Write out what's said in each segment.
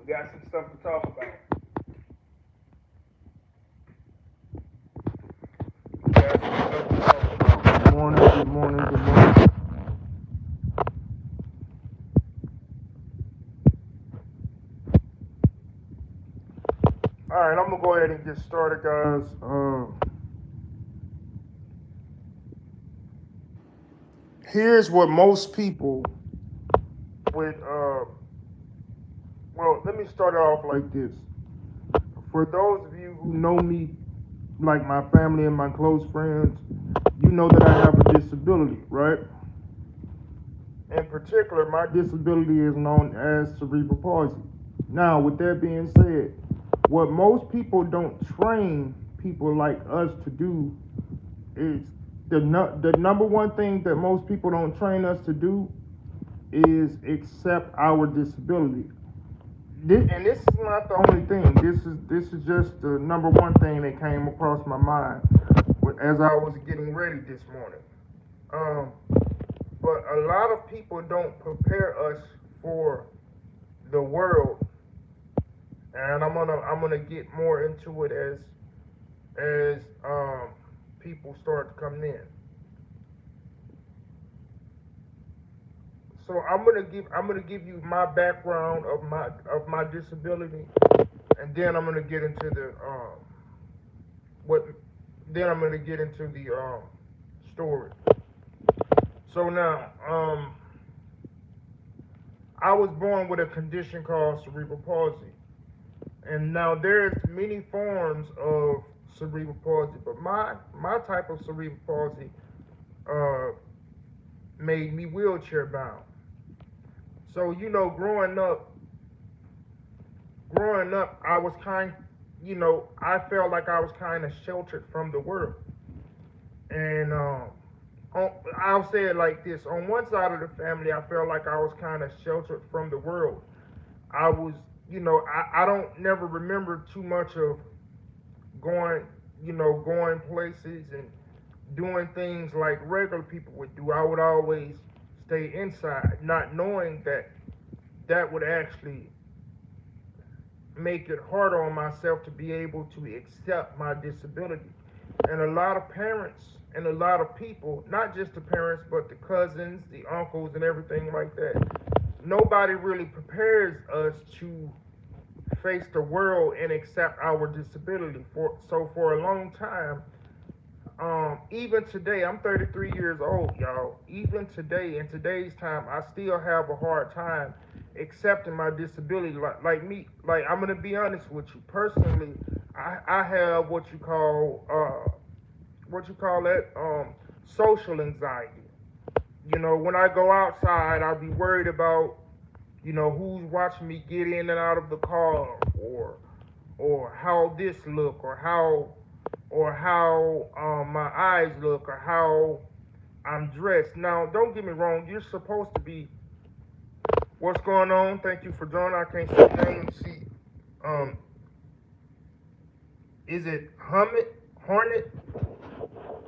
got some stuff to talk about. We got some stuff to talk about. Good morning, good morning, good morning. All right, I'm gonna go ahead and get started, guys. Here's what most people would. Well, let me start it off like this. For those of you who know me, like my family and my close friends, you know that I have a disability, right? In particular, my disability is known as cerebral palsy. Now, with that being said, what most people don't train people like us to do is the number one thing that most people don't train us to do is accept our disability. And this is not the only thing. This is just the number one thing that came across my mind as I was getting ready this morning. Um, but a lot of people don't prepare us for the world, and I'm gonna get more into it as people start coming in. So I'm gonna give you my background of my disability, and then I'm gonna get into the what then I'm gonna get into the story. So now I was born with a condition called cerebral palsy, and now there's many forms of cerebral palsy, but my type of cerebral palsy uh, made me wheelchair bound. So growing up, I was I felt like I was kind of sheltered from the world, and I'll say it like this: on one side of the family, I felt like I was kind of sheltered from the world. I was, I don't never remember too much of going, going places and doing things like regular people would do. I would always stay inside, not knowing that that would actually make it harder on myself to be able to accept my disability. And a lot of parents and a lot of people, not just the parents, but the cousins, the uncles, and everything like that, nobody really prepares us to face the world and accept our disability. For a long time, even today, I'm 33 years old, y'all. Even today, in today's time, I still have a hard time accepting my disability. Like me, like I'm gonna be honest with you. Personally, I have what you call that social anxiety. When I go outside, I'll be worried about who's watching me get in and out of the car, or how this look, or how my eyes look, or how I'm dressed. Now, don't get me wrong. You're supposed to be. What's going on? Thank you for joining. I can't see your name. See, um, is it Hornet?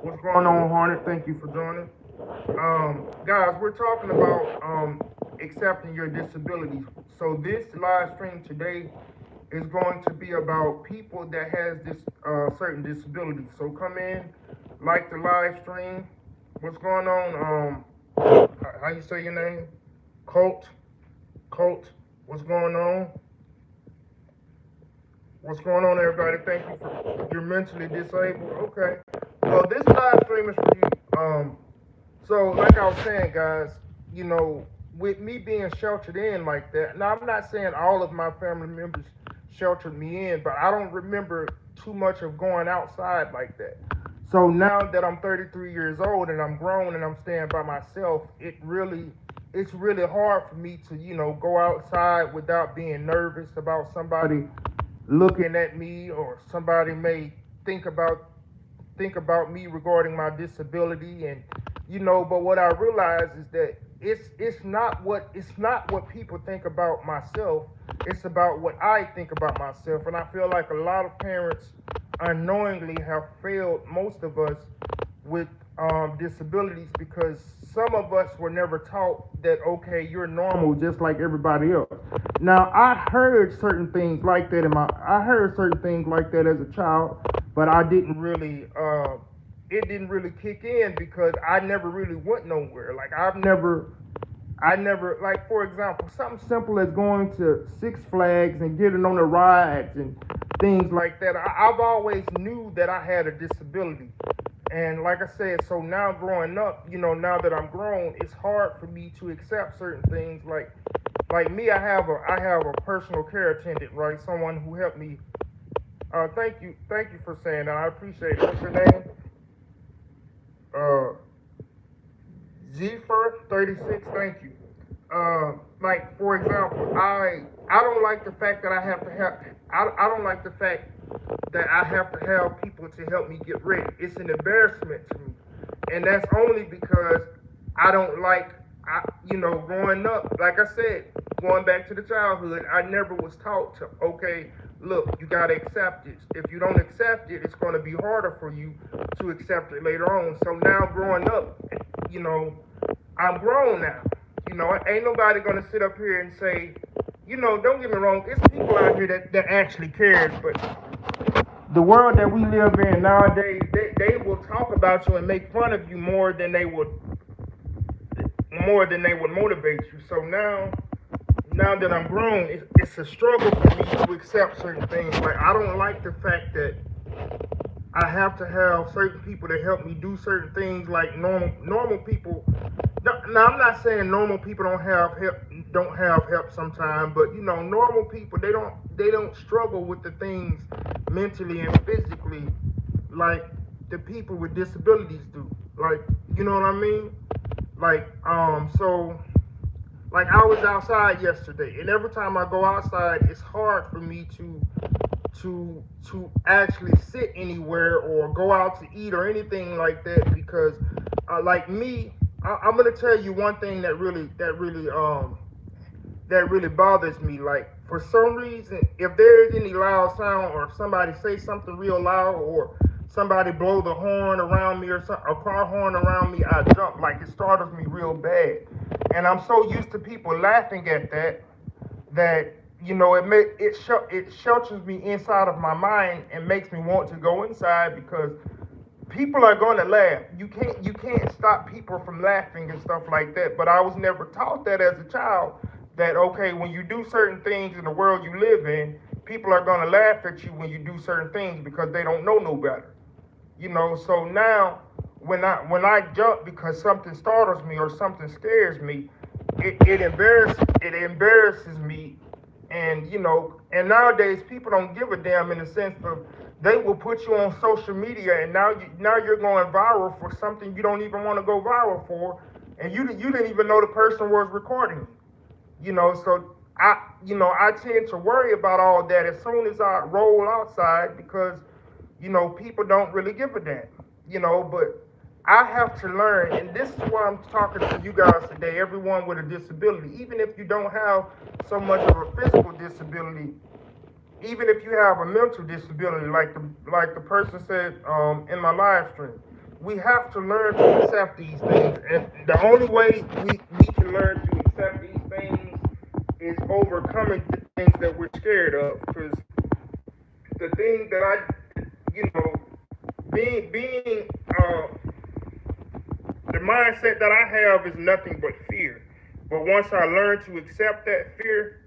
What's going on, Hornet? Thank you for joining. Guys, we're talking about accepting your disabilities. So this live stream today is going to be about people that has this certain disability. So come in, like the live stream. What's going on? How you say your name? Colt. Colt. What's going on? What's going on, everybody? Thank you for you're mentally disabled. Okay. Well, this live stream is for you. So like I was saying, guys, you know, with me being sheltered in like that. Now I'm not saying all of my family members sheltered me in, but I don't remember too much of going outside like that. So now that I'm 33 years old and I'm grown and I'm staying by myself, it's really hard for me to, go outside without being nervous about somebody looking at me, or somebody may think about think about me regarding my disability. And but what I realize is that it's not what people think about myself. It's about what I think about myself. And I feel like a lot of parents unknowingly have failed most of us with disabilities, because some of us were never taught that, okay, you're normal just like everybody else. Now I heard certain things like that I heard certain things like that as a child, but I didn't really it didn't really kick in because I never really went nowhere. Like I never, like, for example, something simple as going to Six Flags and getting on the rides and things like that. I've always knew that I had a disability. And like I said, so now growing up, now that I'm grown, it's hard for me to accept certain things. Like me, I have a personal care attendant, right? Someone who helped me. Thank you for saying that. I appreciate it. What's your name? Uh, Zephyr 36. Thank you. Like, for example, I don't like the fact that I have to have I don't like the fact that I have to have people to help me get ready. It's an embarrassment to me, and that's only because I don't like growing up. Like I said, going back to the childhood, I never was taught to, okay, look, you gotta accept it. If you don't accept it, it's gonna be harder for you to accept it later on. So now growing up, you know, I'm grown now. Ain't nobody gonna sit up here and say, don't get me wrong, it's people out here that actually cares, but the world that we live in nowadays, they will talk about you and make fun of you more than they would motivate you. So now that I'm grown, it's a struggle for me to accept certain things. Like, I don't like the fact that I have to have certain people to help me do certain things like normal people. Now, I'm not saying normal people don't have help sometimes, but normal people, they don't struggle with the things mentally and physically like the people with disabilities do. Like, you know what I mean? Like, so, like, I was outside yesterday, and every time I go outside, it's hard for me to actually sit anywhere or go out to eat or anything like that because, like me, I'm gonna tell you one thing that really bothers me. Like, for some reason, if there is any loud sound or if somebody say something real loud or somebody blow the horn around me or a car horn around me, I jump. Like, it startles me real bad, and I'm so used to people laughing at that it shelters me inside of my mind and makes me want to go inside because people are going to laugh. You can't stop people from laughing and stuff like that. But I was never taught that as a child. That, okay, when you do certain things in the world you live in, people are going to laugh at you when you do certain things because they don't know no better. So now when I jump because something startles me or something scares me, it embarrasses me. And nowadays people don't give a damn in the sense of they will put you on social media, and now you're going viral for something you don't even want to go viral for, and you didn't even know the person was recording you. So I tend to worry about all that as soon as I roll outside because people don't really give a damn. But I have to learn, and this is why I'm talking to you guys today, everyone with a disability, even if you don't have so much of a physical disability, even if you have a mental disability, like the person said in my live stream, we have to learn to accept these things, and the only way we can learn to accept these things is overcoming the things that we're scared of. Because the thing that being the mindset that I have is nothing but fear. But once I learn to accept that fear,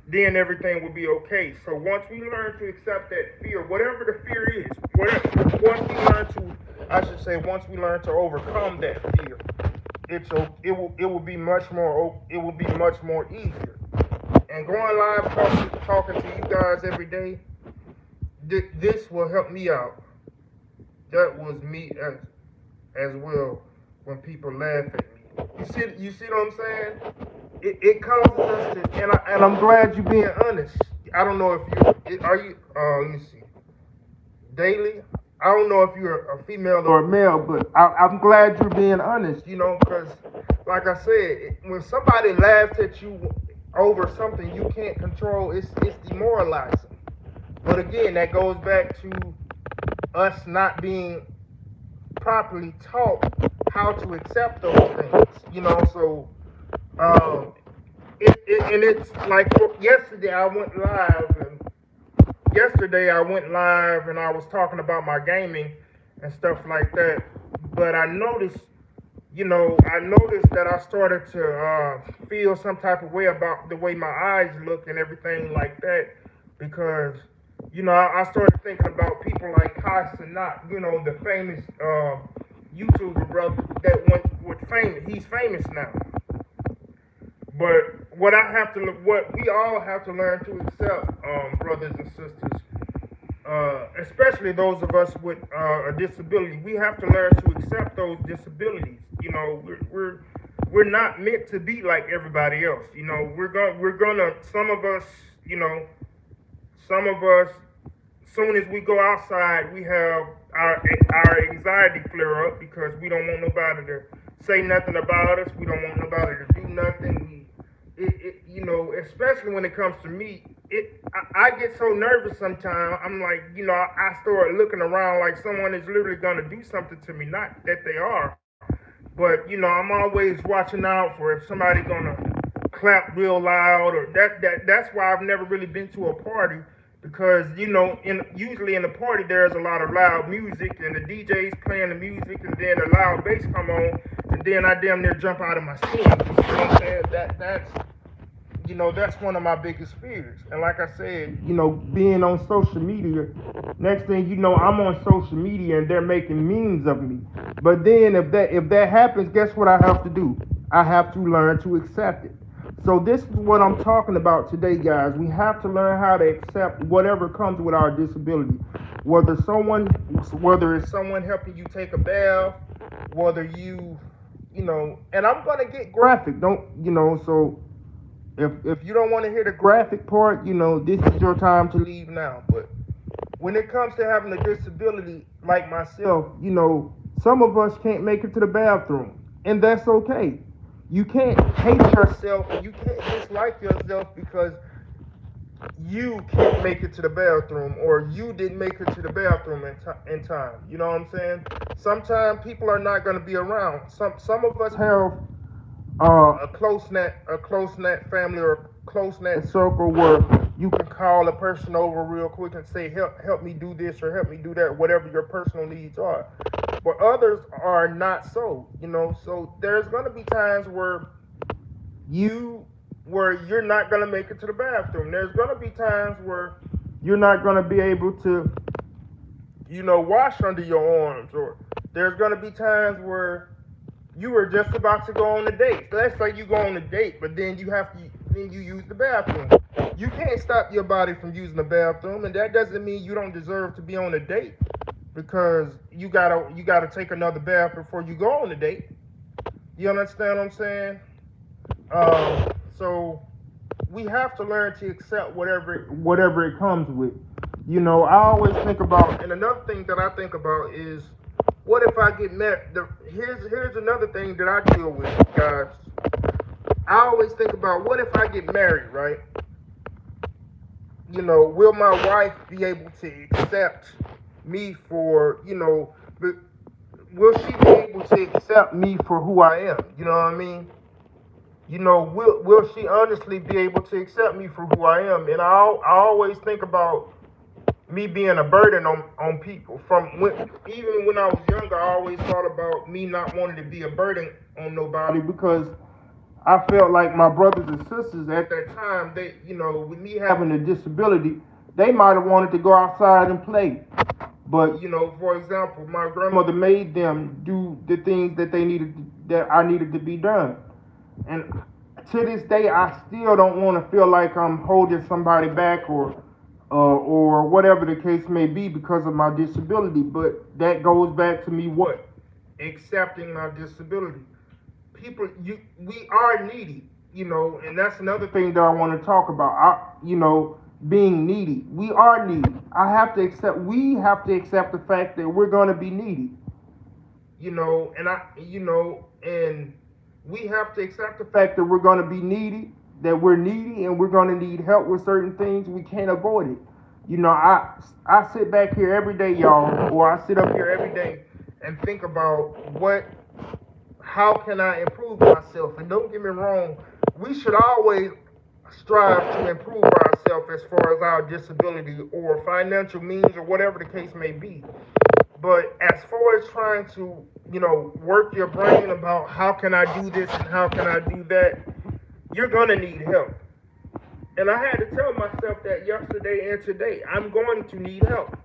then everything will be okay. So once we learn to accept that fear, whatever the fear is, once we learn to overcome that fear, it will be much more easier. And going live talking to you guys every day, this will help me out. That was me as well when people laugh at me. You see what I'm saying? It causes us to, and I'm glad you're being honest. I don't know if let me see, Daily. I don't know if you're a female or a male, but I'm glad you're being honest. Because like I said, when somebody laughs at you over something you can't control, it's demoralizing. But again, that goes back to us not being properly taught how to accept those things. So um, and it's like yesterday I went live and I was talking about my gaming and stuff like that. But I noticed that I started to feel some type of way about the way my eyes look and everything like that, because I started thinking about people like Kai Cenat, the famous YouTuber brother that went with famous. He's famous now. But what we all have to learn to accept, brothers and sisters, especially those of us with a disability, we have to learn to accept those disabilities. We're not meant to be like everybody else. We're gonna some of us, soon as we go outside, we have our anxiety flare up because we don't want nobody to say nothing about us. We don't want nobody to do nothing. Especially when it comes to me, I get so nervous sometimes. I'm like, I start looking around like someone is literally gonna do something to me. Not that they are, but I'm always watching out for if somebody's gonna clap real loud or that's why I've never really been to a party, because usually in the party there's a lot of loud music and the DJ's playing the music and then the loud bass come on and then I damn near jump out of my skin. You know what I'm saying? That's one of my biggest fears. And like I said, being on social media, next thing you know, I'm on social media and they're making memes of me. But then if that happens, guess what I have to do? I have to learn to accept it. So this is what I'm talking about today, guys. We have to learn how to accept whatever comes with our disability. Whether it's someone helping you take a bath, whether and I'm gonna get graphic. So if you don't want to hear the graphic part, this is your time to leave now. But when it comes to having a disability like myself, some of us can't make it to the bathroom, and that's okay. You can't hate yourself and you can't dislike yourself because you can't make it to the bathroom or you didn't make it to the bathroom in time. You know what I'm saying? Sometimes people are not going to be around. Some of us have a close knit family or a close knit circle where you can call a person over real quick and say, help me do this or help me do that, whatever your personal needs are. But others are not so. So there's gonna be times where you're not gonna make it to the bathroom. There's gonna be times where you're not gonna be able to, wash under your arms, or there's gonna be times where you were just about to go on a date. So let's say you go on a date, but then you use the bathroom. You can't stop your body from using the bathroom, and that doesn't mean you don't deserve to be on a date because you gotta take another bath before you go on a date. You understand what I'm saying? So we have to learn to accept whatever it comes with. I always think about, and another thing that I think about is, what if I get married? Here's another thing that I deal with, guys. I always think about, what if I get married, right? Will my wife be able to accept me for, will she be able to accept me for who I am? You know what I mean? Will she honestly be able to accept me for who I am? And I always think about me being a burden on people. Even when I was younger, I always thought about me not wanting to be a burden on nobody because I felt like my brothers and sisters at that time, with me having a disability, they might have wanted to go outside and play. But for example, my grandmother made them do the things that I needed to be done. And to this day, I still don't want to feel like I'm holding somebody back or whatever the case may be because of my disability. But that goes back to me accepting my disability. We are needy, and that's another thing that I want to talk about. Being needy. We are needy. We have to accept the fact that we're going to be needy. And we have to accept the fact that we're going to be needy, that we're needy, and we're going to need help with certain things. We can't avoid it. I sit back here every day, y'all, or I sit up here every day and think about how can I improve myself? And don't get me wrong, we should always strive to improve ourselves as far as our disability or financial means or whatever the case may be. But as far as trying to, work your brain about how can I do this and how can I do that, you're gonna need help. And I had to tell myself that yesterday and today. I'm going to need help.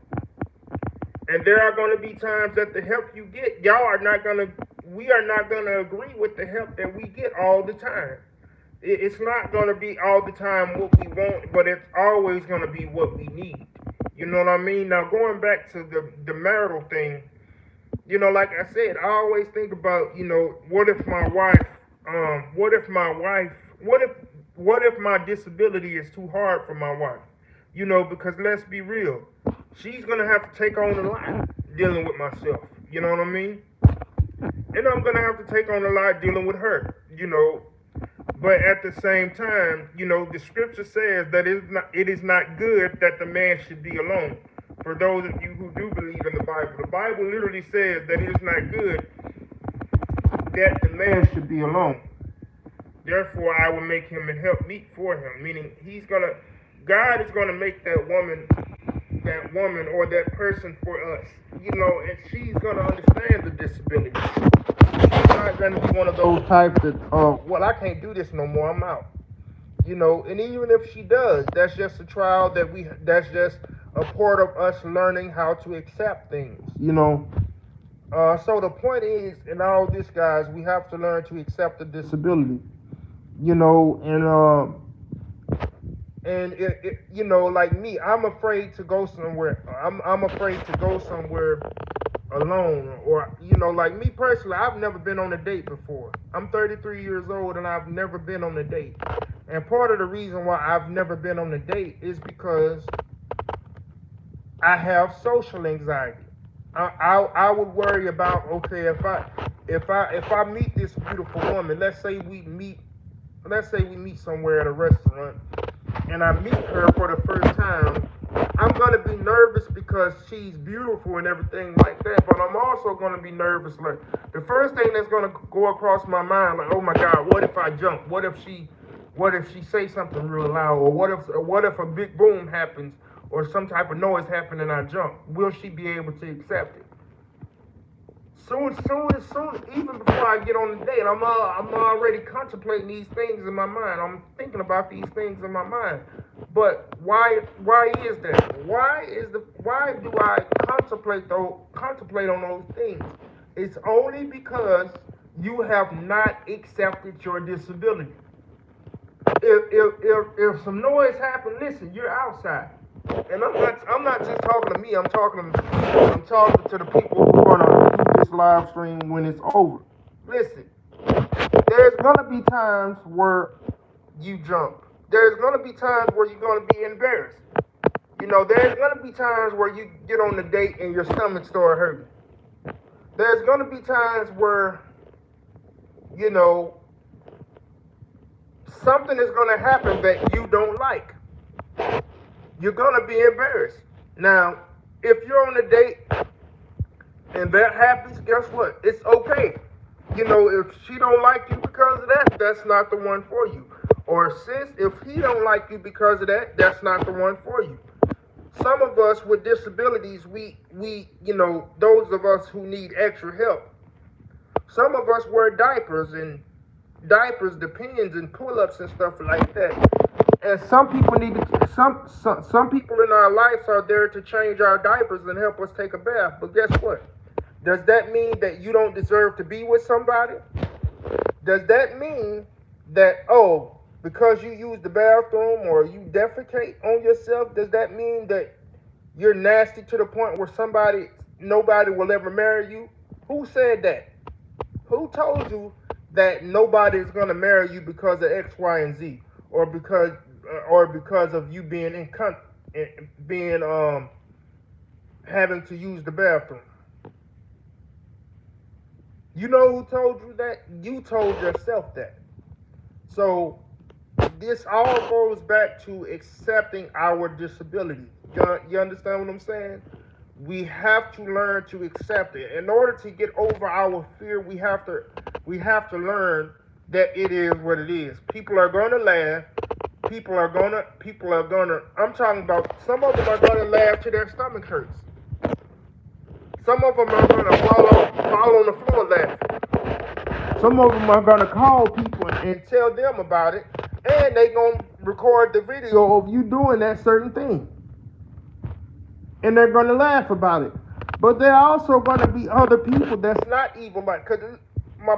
And there are going to be times that the help you get, we are not going to agree with the help that we get all the time. It's not going to be all the time what we want, but it's always going to be what we need. You know what I mean? Now, going back to the marital thing, like I said, I always think about, what if my wife, what if my wife, what if my disability is too hard for my wife? Because let's be real, she's gonna have to take on a lot dealing with myself. You know what I mean? And I'm gonna have to take on a lot dealing with her. But at the same time, the scripture says that it is not good that the man should be alone. For those of you who do believe in the Bible literally says that it is not good that the man should be alone. Therefore, I will make him and help meet for him. Meaning, God is gonna make that woman or that person for us. And she's gonna understand the disability. She's not gonna be one of those types that, well, I can't do this no more. I'm out. And even if she does, that's just a trial that's just a part of us learning how to accept things. So the point is, in all this, guys, we have to learn to accept the disability. And like me, I'm afraid to go somewhere. I'm afraid to go somewhere alone, or like me personally, I've never been on a date before. I'm 33 years old and I've never been on a date. And part of the reason why I've never been on a date is because I have social anxiety. I would worry about, okay, if I meet this beautiful woman, let's say we meet somewhere at a restaurant, and I meet her for the first time, I'm gonna be nervous because she's beautiful and everything like that. But I'm also gonna be nervous. Like, the first thing that's gonna go across my mind, like, oh my God, what if I jump? What if she say something real loud? Or what if a big boom happens or some type of noise happens and I jump? Will she be able to accept it? Soon, even before I get on the date, I'm already contemplating these things in my mind. I'm thinking about these things in my mind. But why is that? Why do I contemplate on those things? It's only because you have not accepted your disability. If some noise happens, listen, you're outside. And I'm not just talking to me, I'm talking to the people who are gonna do this live stream when it's over. Listen, there's gonna be times where you jump. There's gonna be times where you're gonna be embarrassed. There's gonna be times where you get on the date and your stomach start hurting. There's gonna be times where, something is gonna happen that you don't like. You're gonna be embarrassed. Now, if you're on a date and that happens, guess what? It's okay. If she don't like you because of that, that's not the one for you. Or if he don't like you because of that, that's not the one for you. Some of us with disabilities, we those of us who need extra help. Some of us wear diapers, depends, and pull-ups and stuff like that. And some people some people in our lives are there to change our diapers and help us take a bath. But guess what? Does that mean that you don't deserve to be with somebody? Does that mean that, because you use the bathroom or you defecate on yourself, does that mean that you're nasty to the point where nobody will ever marry you? Who said that? Who told you that nobody is going to marry you because of X, Y, and Z, or because of you being having to use the bathroom? You know who told you that? You told yourself that. So this all goes back to accepting our disability. You understand what I'm saying? We have to learn to accept it. In order to get over our fear, we have to learn that it is what it is. People are gonna laugh. People are gonna I'm talking about some of them are gonna laugh till their stomach hurts. Some of them are gonna fall on the floor laughing. Some of them are gonna call people and tell them about it, and they gonna record the video of you doing that certain thing, and they're gonna laugh about it. But there are also gonna be other people that's not evil, like, cause my,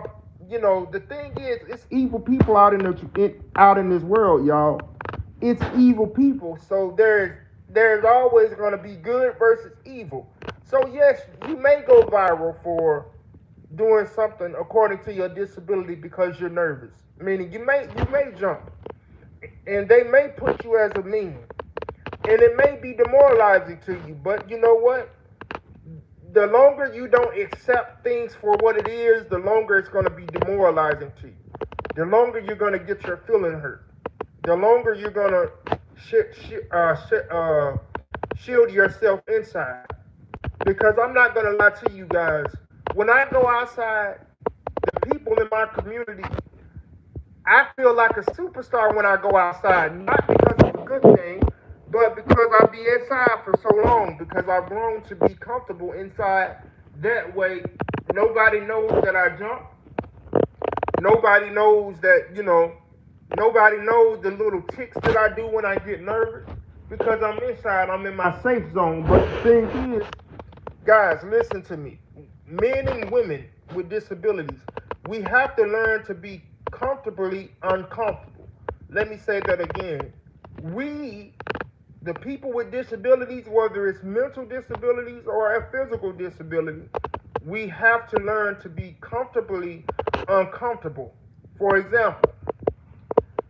the thing is, it's evil people out in this world, y'all. It's evil people, so there's always gonna be good versus evil. So yes, you may go viral for doing something according to your disability because you're nervous. Meaning you may jump, and they may put you as a meme, and it may be demoralizing to you. But you know what? The longer you don't accept things for what it is, the longer it's going to be demoralizing to you. The longer you're going to get your feeling hurt. The longer you're going to shield yourself inside. Because I'm not going to lie to you guys. When I go outside, the people in my community, I feel like a superstar when I go outside. Not because it's a good thing, but because I be inside for so long. Because I've grown to be comfortable inside. That way, nobody knows that I jump. Nobody knows that, nobody knows the little ticks that I do when I get nervous. Because I'm inside, I'm in my safe zone. But the thing is, guys, listen to me. Men and women with disabilities, we have to learn to be comfortably uncomfortable. Let me say that again. We, the people with disabilities, whether it's mental disabilities or a physical disability, we have to learn to be comfortably uncomfortable. For example,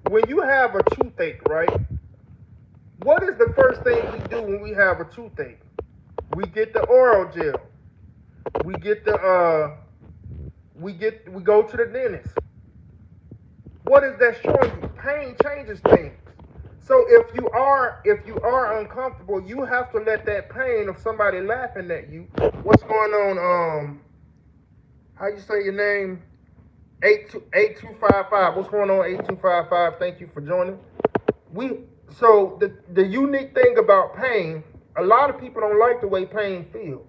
when you have a toothache, right? What is the first thing we do when we have a toothache? We get the oral gel. We get the we go to the dentist. What is that showing you? Pain changes things. So if you are uncomfortable, you have to let that pain of somebody laughing at you. What's going on? How you say your name? 8255. What's going on, 8255? Thank you for joining. The unique thing about pain, a lot of people don't like the way pain feels.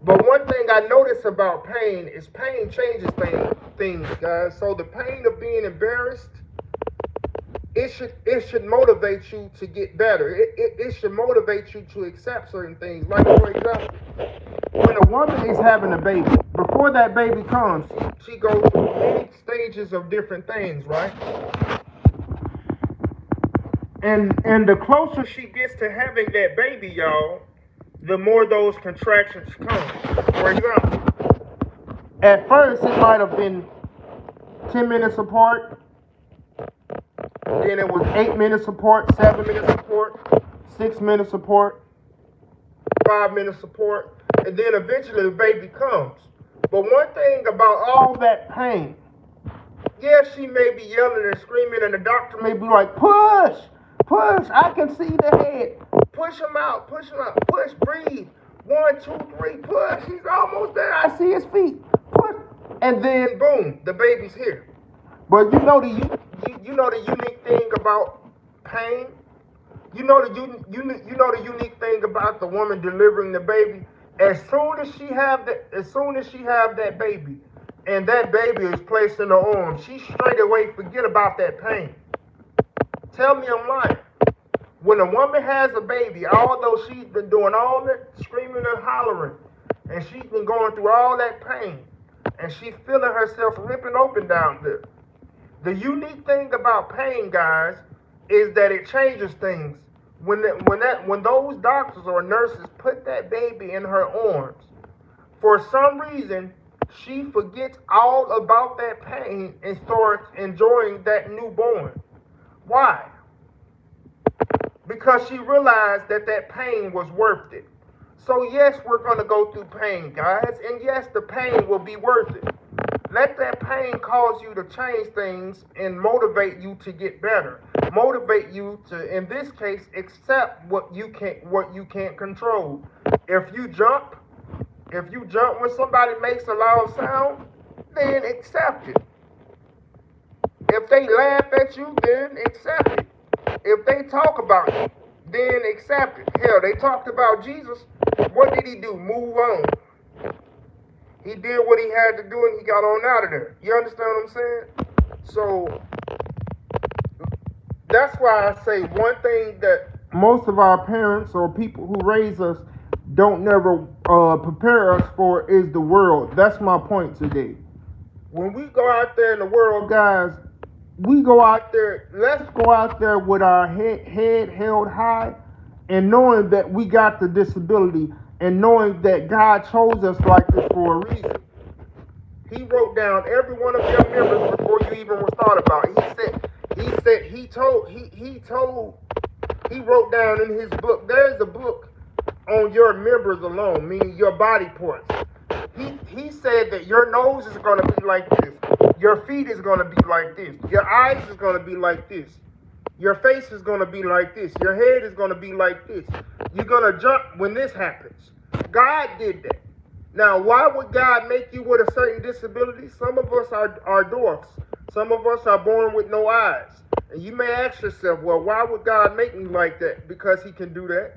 But one thing I notice about pain is pain changes things, guys. So the pain of being embarrassed, it should motivate you to get better. It should motivate you to accept certain things. Like, for example, when a woman is having a baby, before that baby comes, she goes through many stages of different things, right? And the closer she gets to having that baby, y'all, the more those contractions come. For example, at first it might have been 10 minutes apart, then it was 8 minutes apart, 7 minutes apart, 6 minutes apart, 5 minutes apart, and then eventually the baby comes. But one thing about all that pain, yes, she may be yelling and screaming, and the doctor may be like, push, I can see the head. Push him out, push, breathe. 1, 2, 3, push. He's almost there. I see his feet. Push. And then boom, the baby's here. But you know the unique thing about pain? You know the unique thing about the woman delivering the baby? As soon as she have that baby, and that baby is placed in her arms, she straight away forget about that pain. Tell me I'm lying. When a woman has a baby, although she's been doing all that screaming and hollering, and she's been going through all that pain, and she's feeling herself ripping open down there. The unique thing about pain, guys, is that it changes things. When those doctors or nurses put that baby in her arms, for some reason, she forgets all about that pain and starts enjoying that newborn. Why? Because she realized that pain was worth it. So yes, we're going to go through pain, guys, and yes, the pain will be worth it. Let that pain cause you to change things and motivate you to get better. Motivate you to, in this case, accept what you can't control. If you jump, when somebody makes a loud sound, then accept it. If they laugh at you, then accept it. If they talk about you, then accept it. Hell, they talked about Jesus. What did he do? Move on. He did what he had to do and he got on out of there. You understand what I'm saying? So that's why I say one thing that most of our parents or people who raise us don't never prepare us for is the world. That's my point today. When we go out there in the world, guys, we go out there, let's go out there with our head held high and knowing that we got the disability and knowing that God chose us like this for a reason. He wrote down every one of your members before you even was thought about. He wrote down in his book, there's a book on your members alone, meaning your body parts. He said that your nose is going to be like this. Your feet is going to be like this. Your eyes is going to be like this. Your face is going to be like this. Your head is going to be like this. You're going to jump when this happens. God did that. Now, why would God make you with a certain disability? Some of us are dwarfs. Some of us are born with no eyes. And you may ask yourself, well, why would God make me like that? Because he can do that.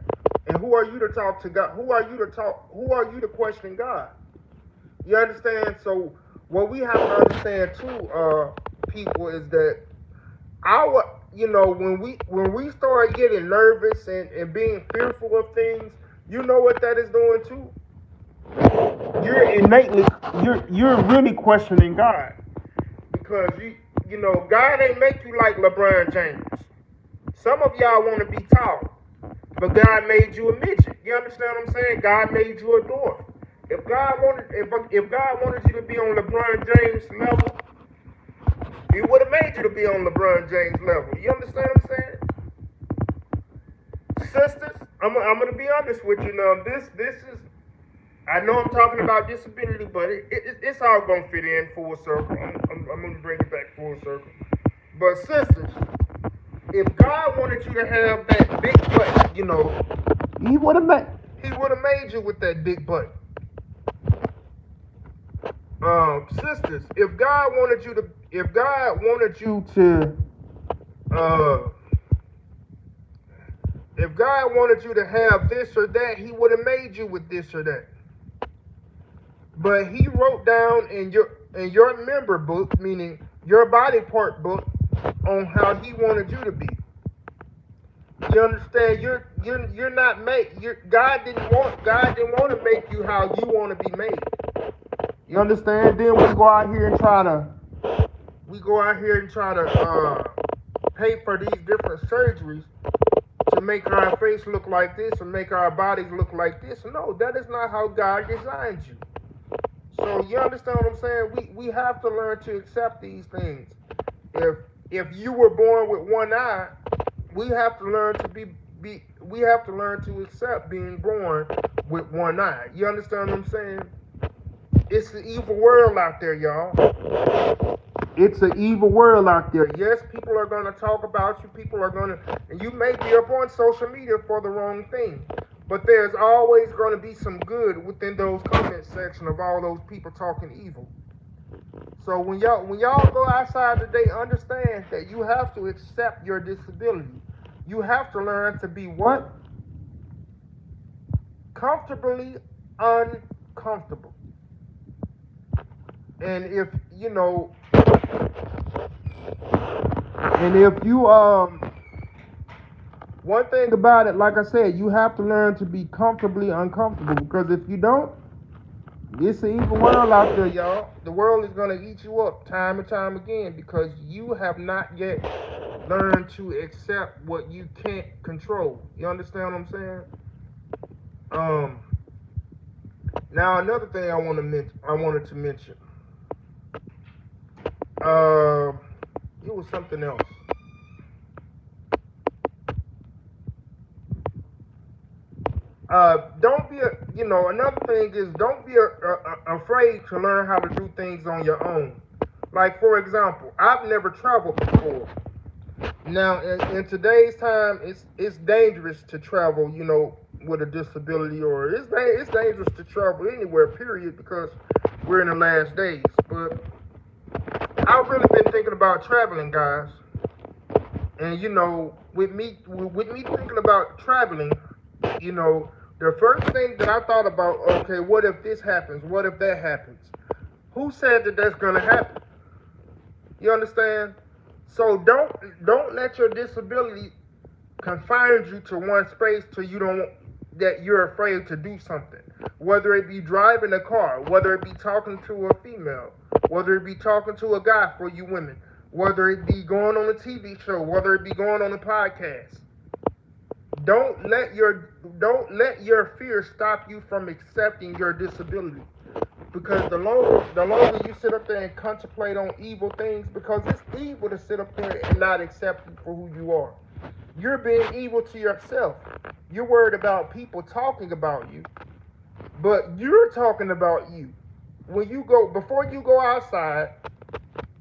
And who are you to talk to God? Who are you to question God? You understand? So what we have to understand too, people, is that when we start getting nervous and being fearful of things, you know what that is doing too? You're really questioning God. Because God ain't make you like LeBron James. Some of y'all want to be tall, but God made you a midget. You understand what I'm saying? God made you a dwarf. If God wanted you to be on LeBron James level, he would have made you to be on LeBron James level. You understand what I'm saying? Sisters, I'm gonna be honest with you now. This is, I know I'm talking about disability, but it's all gonna fit in full circle. I'm gonna bring it back full circle. But sisters, if God wanted you to have that big butt, he would have made you with that big butt. Sisters, if God wanted you to have this or that, he would have made you with this or that. But he wrote down in your member book, meaning your body part book, on how he wanted you to be. You understand? You're not made. God didn't want to make you how you want to be made. You understand? Then we go out here and try to pay for these different surgeries to make our face look like this or make our bodies look like this. No, that is not how God designed you. So you understand what I'm saying? We have to learn to accept these things. If you were born with one eye, we have to learn to accept being born with one eye. You understand what I'm saying? It's an evil world out there, y'all. It's an evil world out there. Yes, people are going to talk about you. And you may be up on social media for the wrong thing. But there's always going to be some good within those comment section of all those people talking evil. So when y'all go outside today, understand that you have to accept your disability. You have to learn to be what? Comfortably uncomfortable. And if one thing about it, like I said, you have to learn to be comfortably uncomfortable, because if you don't, it's an evil world out there, y'all. The world is going to eat you up time and time again because you have not yet learned to accept what you can't control. You understand what I'm saying? Now another thing I wanted to mention. It was something else. Another thing is, don't be afraid to learn how to do things on your own. Like, for example, I've never traveled before. Now, in today's time, it's dangerous to travel, with a disability, or it's dangerous to travel anywhere, period, because we're in the last days. But I've really been thinking about traveling, guys. And with me thinking about traveling, you know, the first thing that I thought about, okay, what if this happens? What if that happens? Who said that that's gonna happen? You understand? So don't let your disability confine you to one space till you don't that you're afraid to do something. Whether it be driving a car, whether it be talking to a female, whether it be talking to a guy for you women, whether it be going on a TV show, whether it be going on a podcast. Don't let your fear stop you from accepting your disability. Because the longer you sit up there and contemplate on evil things, because it's evil to sit up there and not accept you for who you are. You're being evil to yourself. You're worried about people talking about you, but you're talking about you. Before you go outside,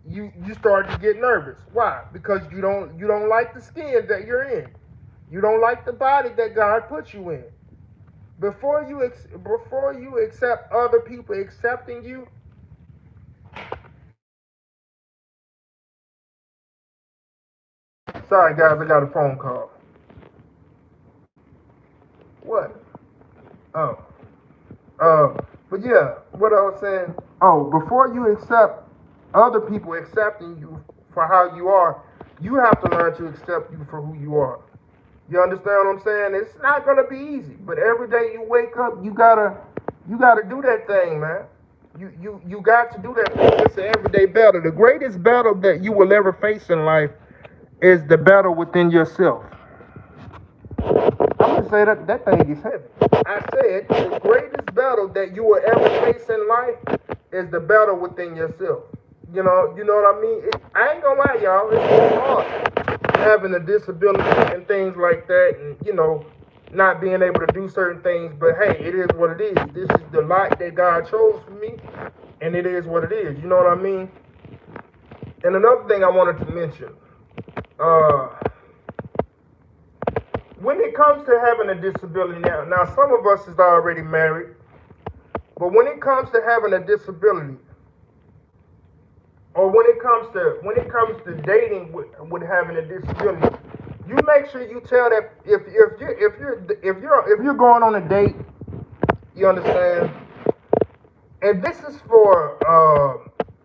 you start to get nervous. Why? Because you don't like the skin that you're in. You don't like the body that God put you in. Before you accept other people accepting you. Sorry guys, I got a phone call. What? Oh. But yeah, what I was saying. Oh, before you accept other people accepting you for how you are, you have to learn to accept you for who you are. You understand what I'm saying? It's not gonna be easy, but every day you wake up, you gotta do that thing, man. You got to do that thing. It's an everyday battle. The greatest battle that you will ever face in life is the battle within yourself. I'm gonna say that thing is heavy. I said the greatest battle that you will ever face in life is the battle within yourself. You know what I mean? I ain't gonna lie, y'all. It's hard having a disability and things like that, and not being able to do certain things. But hey, it is what it is. This is the lot that God chose for me, and it is what it is. You know what I mean? And another thing I wanted to mention, uh, when it comes to having a disability now some of us is already married, but when it comes to having a disability, or when it comes to dating with having a disability, you make sure you tell that if you're going on a date, you understand, and this is for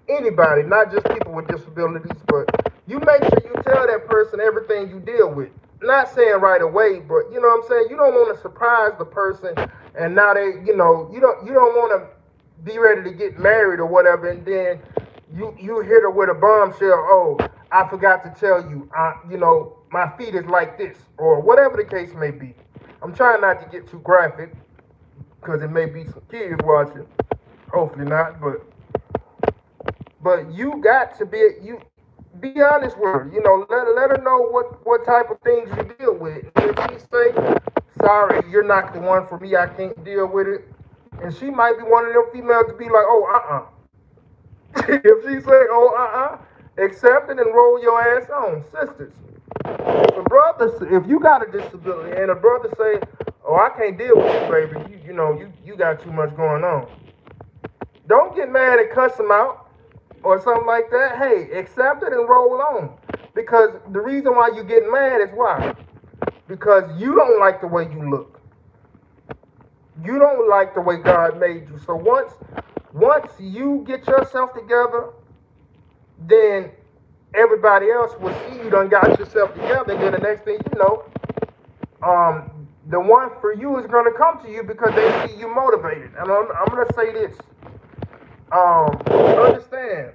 anybody, not just people with disabilities, but you make sure you tell that person everything you deal with. Not saying right away, but you know what I'm saying. You don't want to surprise the person, and now you don't want to be ready to get married or whatever, and then you hit her with a bombshell. Oh, I forgot to tell you. My feet is like this, or whatever the case may be. I'm trying not to get too graphic because it may be some kids watching. Hopefully not, but you got to be honest with her. Let her know what type of things you deal with. And if she say, "Sorry, you're not the one for me. I can't deal with it," and she might be one of them females to be like, "Oh, if she say, "Oh, accept it and roll your ass on, sisters." If you got a disability and a brother say, "Oh, I can't deal with you, baby. You got too much going on." Don't get mad and cuss him out or something like that. Hey, accept it and roll on. Because the reason why you get mad is why? Because you don't like the way you look. You don't like the way God made you. So once you get yourself together, then everybody else will see you done got yourself together. And then the next thing you know, the one for you is going to come to you because they see you motivated. And I'm going to say this. Understand.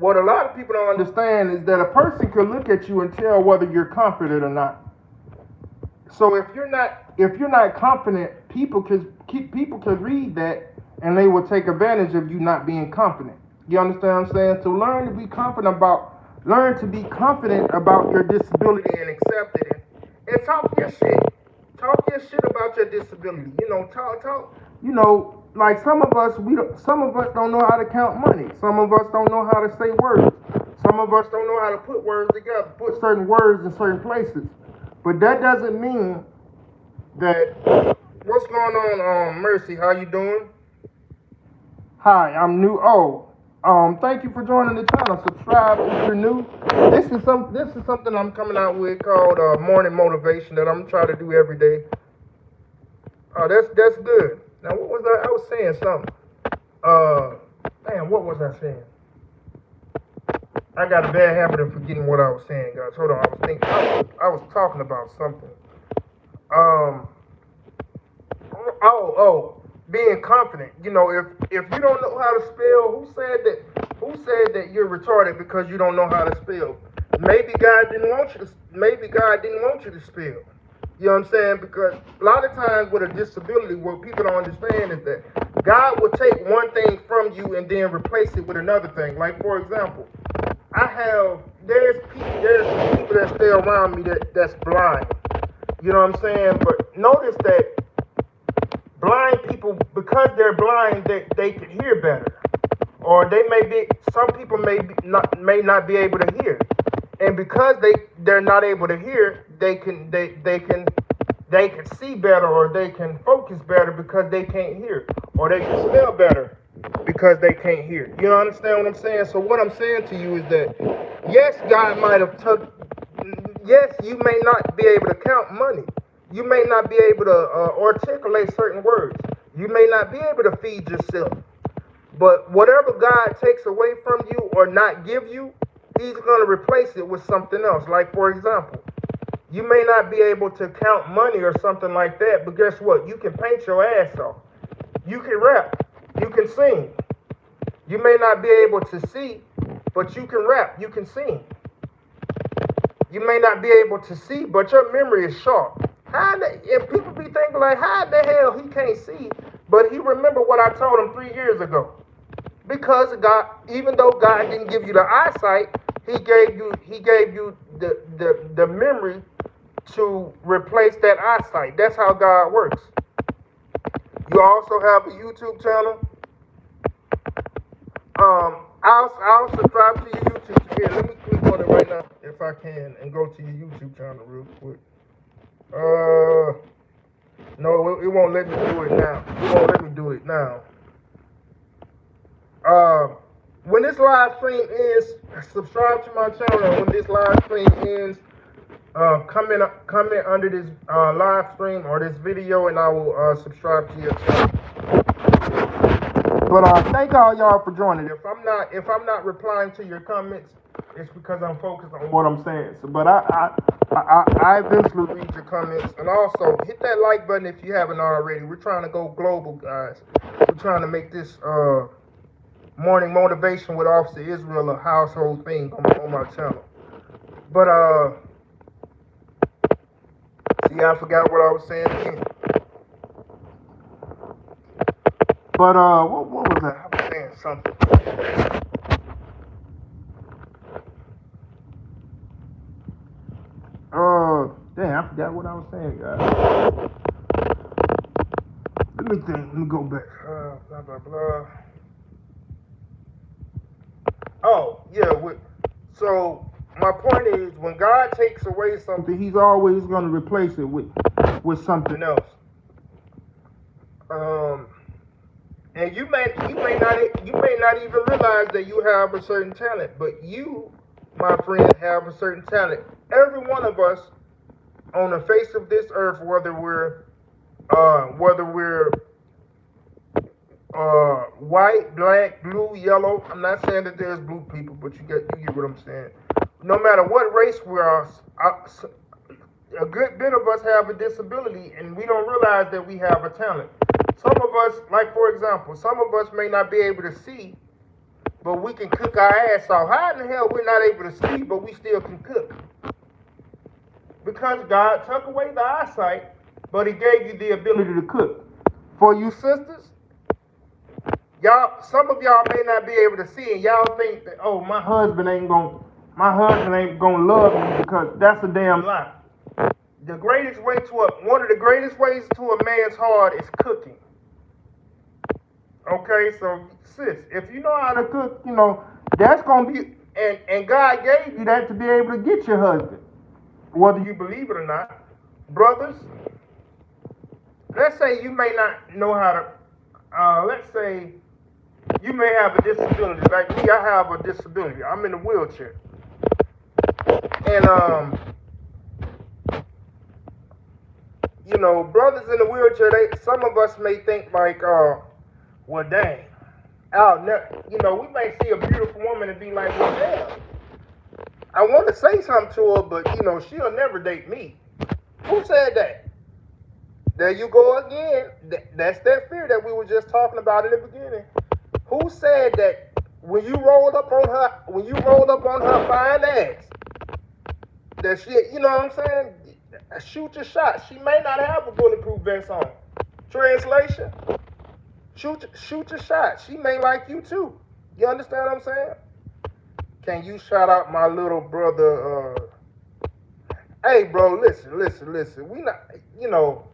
What a lot of people don't understand is that a person can look at you and tell whether you're confident or not. So if you're not confident, people can read that and they will take advantage of you not being confident. You understand what I'm saying? So learn to be confident about your disability and accept it, and talk your shit. Talk your shit about your disability. Talk. Like some of us don't know how to count money. Some of us don't know how to say words. Some of us don't know how to put words together, put certain words in certain places. But that doesn't mean that what's going on, Mercy? How you doing? Hi, I'm new. Thank you for joining the channel. Subscribe if you're new. This is something I'm coming out with called morning motivation that I'm trying to do every day. That's good. Now what was I? I was saying something. What was I saying? I got a bad habit of forgetting what I was saying, guys. Hold on, I was thinking. I was talking about something. Um. Being confident. You know, if you don't know how to spell, Who said that you're retarded because you don't know how to spell? Maybe God didn't want you to. Maybe God didn't want you to spell. You know what I'm saying? Because a lot of times with a disability, what people don't understand is that God will take one thing from you and then replace it with another thing. Like for example, there's people that stay around me that's blind. You know what I'm saying? But notice that blind people, because they're blind, they can hear better, or some people may not be able to hear, and because they're not able to hear, they can see better, or they can focus better because they can't hear, or they can smell better because they can't hear. You understand what I'm saying? So what I'm saying to you is that yes, God might have took. Yes, you may not be able to count money. You may not be able to articulate certain words. You may not be able to feed yourself. But whatever God takes away from you or not give you, He's going to replace it with something else. Like, for example, you may not be able to count money or something like that, but guess what? You can paint your ass off. You can rap. You can sing. You may not be able to see, but you can rap. You can sing. You may not be able to see, but your memory is sharp. And people be thinking like, how the hell he can't see, but he remembered what I told him 3 years ago. Because God, even though God didn't give you the eyesight, He gave you the memory to replace that eyesight. That's how God works. You also have a YouTube channel. I'll subscribe to your YouTube. Here, let me click on it right now if I can and go to your YouTube channel real quick. No, it won't let me do it now. It won't let me do it now. When this live stream ends, subscribe to my channel. And when this live stream ends, comment under this live stream or this video, and I will subscribe to your channel. But thank all y'all for joining. If I'm not replying to your comments, it's because I'm focused on what I'm saying. So, but I eventually read your comments, and also hit that like button if you haven't already. We're trying to go global, guys. We're trying to make this morning motivation with Officer Israel a household thing on my channel. But see, I forgot what I was saying again. But what was that? I was saying something. Damn, I forgot what I was saying, guys. Let me think. Let me go back. Blah blah blah. Oh yeah. So my point is, when God takes away something, He's always going to replace it with something else. And you may not even realize that you have a certain talent, but you, my friend, have a certain talent. Every one of us on the face of this earth, whether we're white, black, blue, yellow. I'm not saying that there's blue people, but you get what I'm saying. No matter what race we are, a good bit of us have a disability, and we don't realize that we have a talent. Some of us, like for example, some of us may not be able to see, but we can cook our ass off. How in the hell we're not able to see, but we still can cook? Because God took away the eyesight, but He gave you the ability to cook. For you sisters, some of y'all may not be able to see, and y'all think that, oh, my husband ain't gonna love me, because that's a damn lie. One of the greatest ways to a man's heart is cooking. Okay, so sis, if you know how to cook, that's gonna be, and God gave you that to be able to get your husband, whether you believe it or not. Brothers, let's say you may not know how to. Let's say you may have a disability. Like me, I have a disability. I'm in a wheelchair, and you know, brothers in the wheelchair. Some of us may think like, well, dang. You know, we may see a beautiful woman and be like, well, damn. I want to say something to her, but you know, she'll never date me. Who said that? There you go again. That's that fear that we were just talking about in the beginning. Who said that when you rolled up on her fine ass, that she, you know what I'm saying? Shoot your shot. She may not have a bulletproof vest on. Translation: shoot your shot. She may like you too. You understand what I'm saying? Can you shout out my little brother? Hey, bro, listen. We not, you know,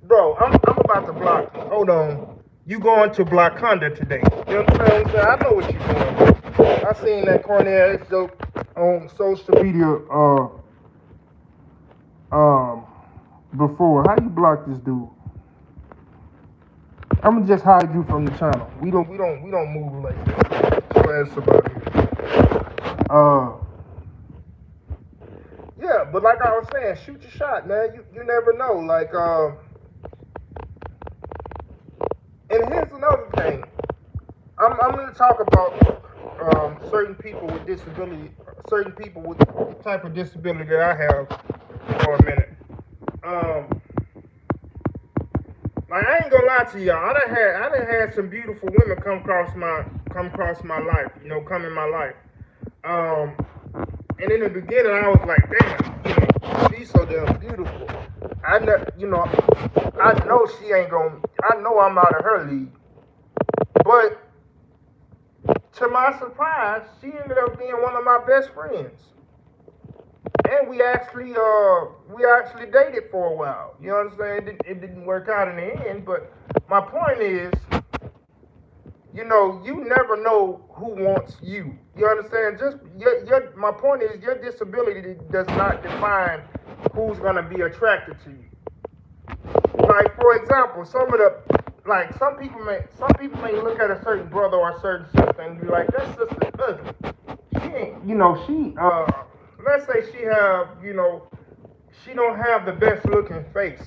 bro. I'm about to block. Hold on. You going to Blockunda today? You understand what I'm saying? I know what you doing. I seen that corny ass joke on social media. Before. How you block this dude? I'm gonna just hide you from the channel. We don't move like that. So ask about it. Yeah, but like I was saying, shoot your shot, man. You never know. Like, and here's another thing. I'm gonna talk about certain people with disability, certain people with the type of disability that I have for a minute. Like I ain't gonna lie to y'all, I done had some beautiful women come across my life, you know, come in my life. And in the beginning, I was like, damn, you know, she's so damn beautiful. I know she ain't gonna. I know I'm out of her league. But to my surprise, she ended up being one of my best friends. And we actually dated for a while. You know what I'm saying? It didn't work out in the end. But my point is, you know, you never know who wants you. You understand? My point is, your disability does not define who's gonna be attracted to you. Like for example, some people may look at a certain brother or a certain sister and be like, that sister's ugly. She ain't, you know, let's say she don't have the best looking face,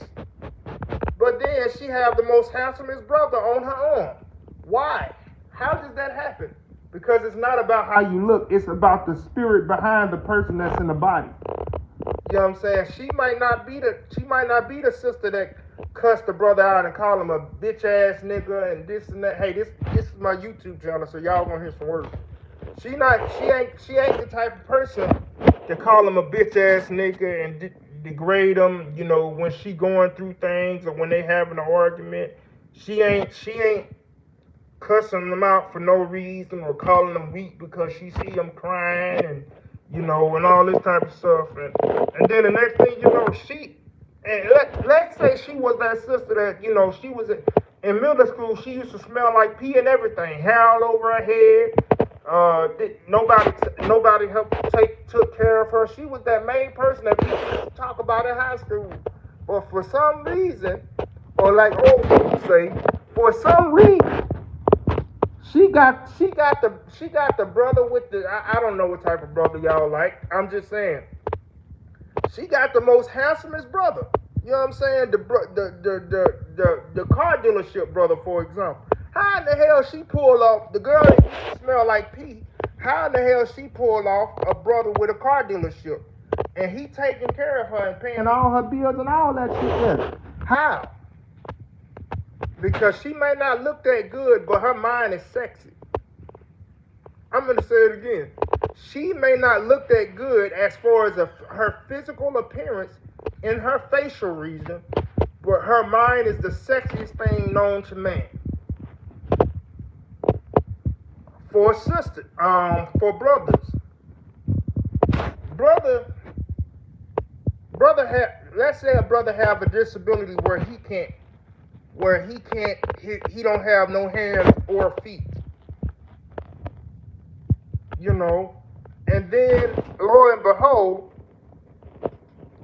but then she have the most handsomest brother on her arm. Why? How does that happen? Because it's not about how you look, it's about the spirit behind the person that's in the body. You know what I'm saying? She might not be the sister that cussed the brother out and call him a bitch ass nigga and this and that. Hey, this is my YouTube channel, so y'all gonna hear some words. She ain't the type of person to call him a bitch ass nigga and degrade him, you know, when she going through things or when they having an argument. She ain't cussing them out for no reason or calling them weak because she see them crying and, you know, and all this type of stuff. And then the next thing you know, let's say she was that sister that, you know, she was in middle school, she used to smell like pee and everything, hair all over her head. Nobody took care of her. She was that main person that people used to talk about in high school. But for some reason, or like old people say, for some reason, she got the brother with the I don't know what type of brother y'all like. I'm just saying. She got the most handsomest brother. You know what I'm saying? The car dealership brother, for example. How in the hell she pulled off the girl that used to smell like pee? How in the hell she pulled off a brother with a car dealership? And he taking care of her and paying all her bills and all that shit there. How? Because she may not look that good, but her mind is sexy. I'm going to say it again. She may not look that good as far as her physical appearance in her facial region, but her mind is the sexiest thing known to man. For sisters, for brothers. Let's say a brother have a disability where he don't have no hands or feet. You know, and then lo and behold,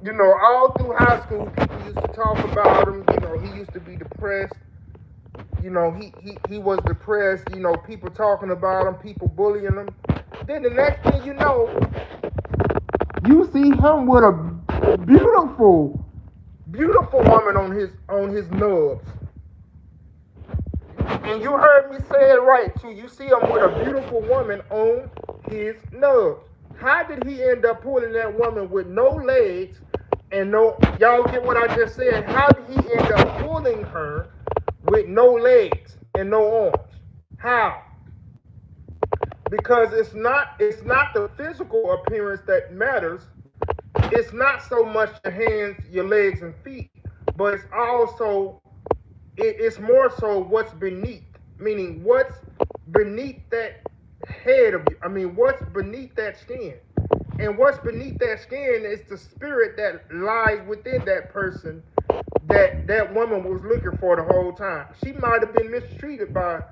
All through high school, people used to talk about him. He used to be depressed. He was depressed. People talking about him, people bullying him. Then the next thing you know, you see him with a beautiful, beautiful woman on his nubs. And you heard me say it right too. You see him with a beautiful woman on his nubs. How did he end up pulling that woman with no legs and no? Y'all get what I just said? How did he end up pulling her with no legs and no arms? How? Because it's not the physical appearance that matters. It's not so much your hands, your legs, and feet, but it's more so what's beneath. Meaning, what's beneath that head of you? I mean, what's beneath that skin? And what's beneath that skin is the spirit that lies within that person that woman was looking for the whole time. She might have been mistreated by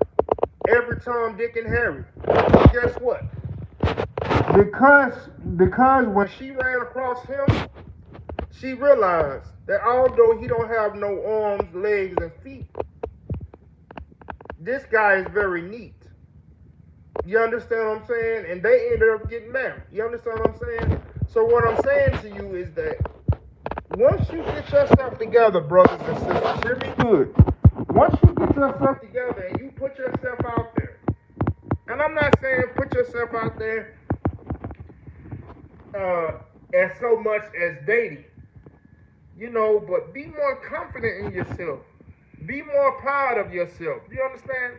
every Tom, Dick, and Harry. Guess what? Because when she ran across him, she realized that although he don't have no arms, legs, and feet, this guy is very neat. You understand what I'm saying? And they ended up getting married. You understand what I'm saying? So what I'm saying to you is that once you get yourself together, brothers and sisters, hear me good. Once you get yourself together and you put yourself out there, and I'm not saying put yourself out there as so much as dating, but be more confident in yourself. Be more proud of yourself. You understand?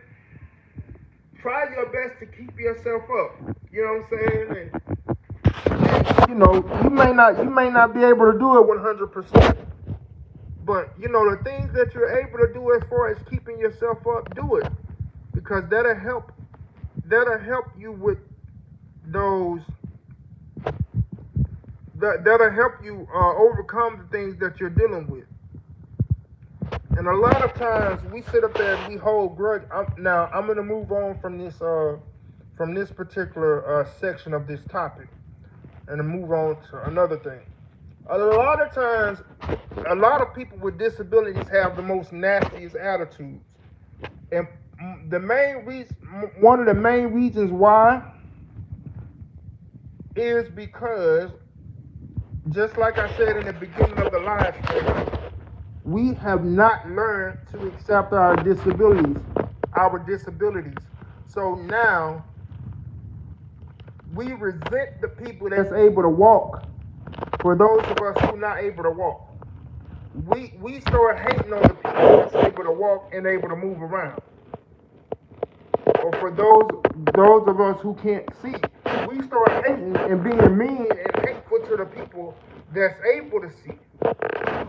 Try your best to keep yourself up. You know what I'm saying? And you may not be able to do it 100%. But the things that you're able to do as far as keeping yourself up, do it. Because that'll help you with those that'll help you overcome the things that you're dealing with. And a lot of times we sit up there and we hold grudge. Now I'm gonna move on from this particular section of this topic, and move on to another thing. A lot of times, a lot of people with disabilities have the most nastiest attitudes, and one of the main reasons why is because, just like I said in the beginning of the live stream, we have not learned to accept our disabilities. So now we resent the people that's able to walk for those of us who are not able to walk. We start hating on the people that's able to walk and able to move around. Or for those of us who can't see, we start hating and being mean and hateful to the people that's able to see.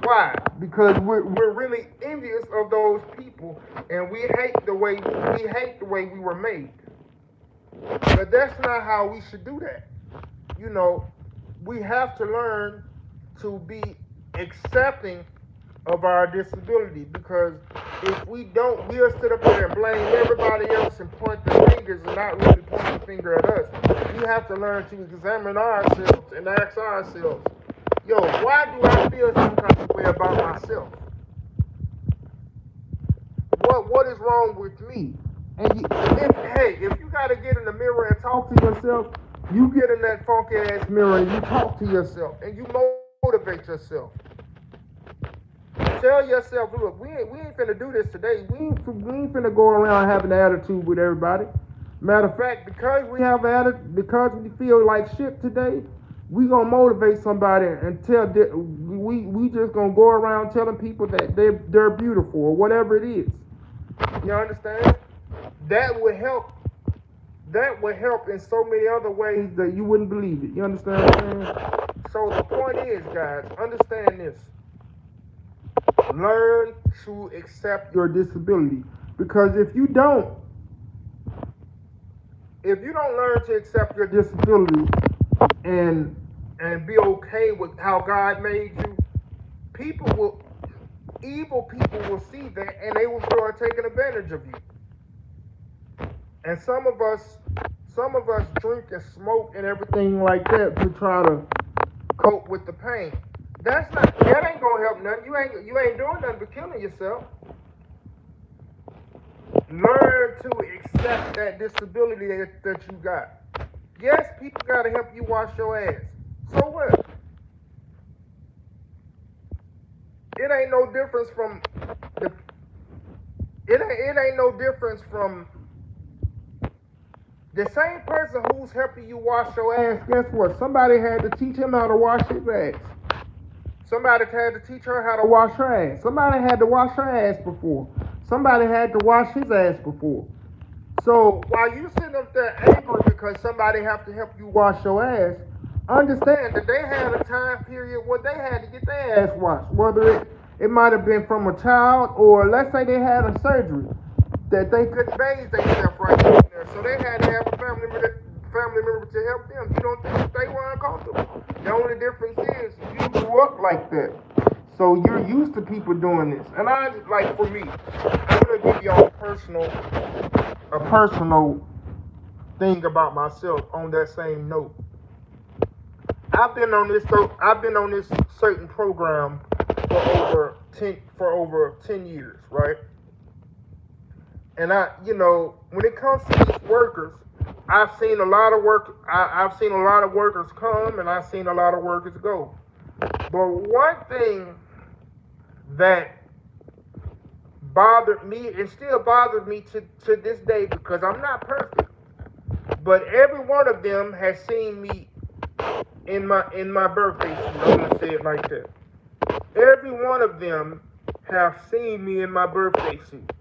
Why? Because we're really envious of those people, and we hate the way we were made. But that's not how we should do that. We have to learn to be accepting of our disability, because if we don't, we'll sit up there and blame everybody else and point the fingers and not really point the finger at us. We have to learn to examine ourselves and ask ourselves, why do I feel some kind of way about myself? What is wrong with me? And if you gotta get in the mirror and talk to yourself, you get in that funky ass mirror and you talk to yourself and you motivate yourself. Tell yourself, look, we ain't finna do this today. We ain't finna go around having an attitude with everybody. Matter of fact, because we feel like shit today, we gonna motivate somebody and we just gonna go around telling people that they're beautiful or whatever it is. You understand? That would help. That would help in so many other ways that you wouldn't believe it. You understand what I'm saying? So the point is, guys, understand this. Learn to accept your disability, because if you don't learn to accept your disability and be okay with how God made you, evil people will see that and they will start taking advantage of you. And some of us drink and smoke and everything like that to try to cope with the pain. That ain't gonna help nothing. You ain't doing nothing but killing yourself. Learn to accept that disability that you got. Yes, people gotta help you wash your ass. So what? It ain't no difference from the. It ain't no difference from the same person who's helping you wash your ass. Guess what? Somebody had to teach him how to wash his ass. Somebody had to teach her how to wash her ass. Somebody had to wash her ass before. Somebody had to wash his ass before. So while you sitting up there angry because somebody have to help you wash your ass, understand that they had a time period where they had to get their ass washed. Whether it might have been from a child, or let's say they had a surgery that they couldn't bathe themselves right there. So they had to have a family member to help them. You don't think they were uncomfortable? The only difference is you grew up like that. So you're used to people doing this. And I like for me, I'm gonna give you a personal thing about myself on that same note. I've been on this certain program for over 10 years, right? And when it comes to these workers, I've seen a lot of I've seen a lot of workers come, and I've seen a lot of workers go. But one thing that bothered me and still bothers me to this day, because I'm not perfect, but every one of them has seen me in my birthday suit. I'm gonna say it like that. Every one of them have seen me in my birthday suit.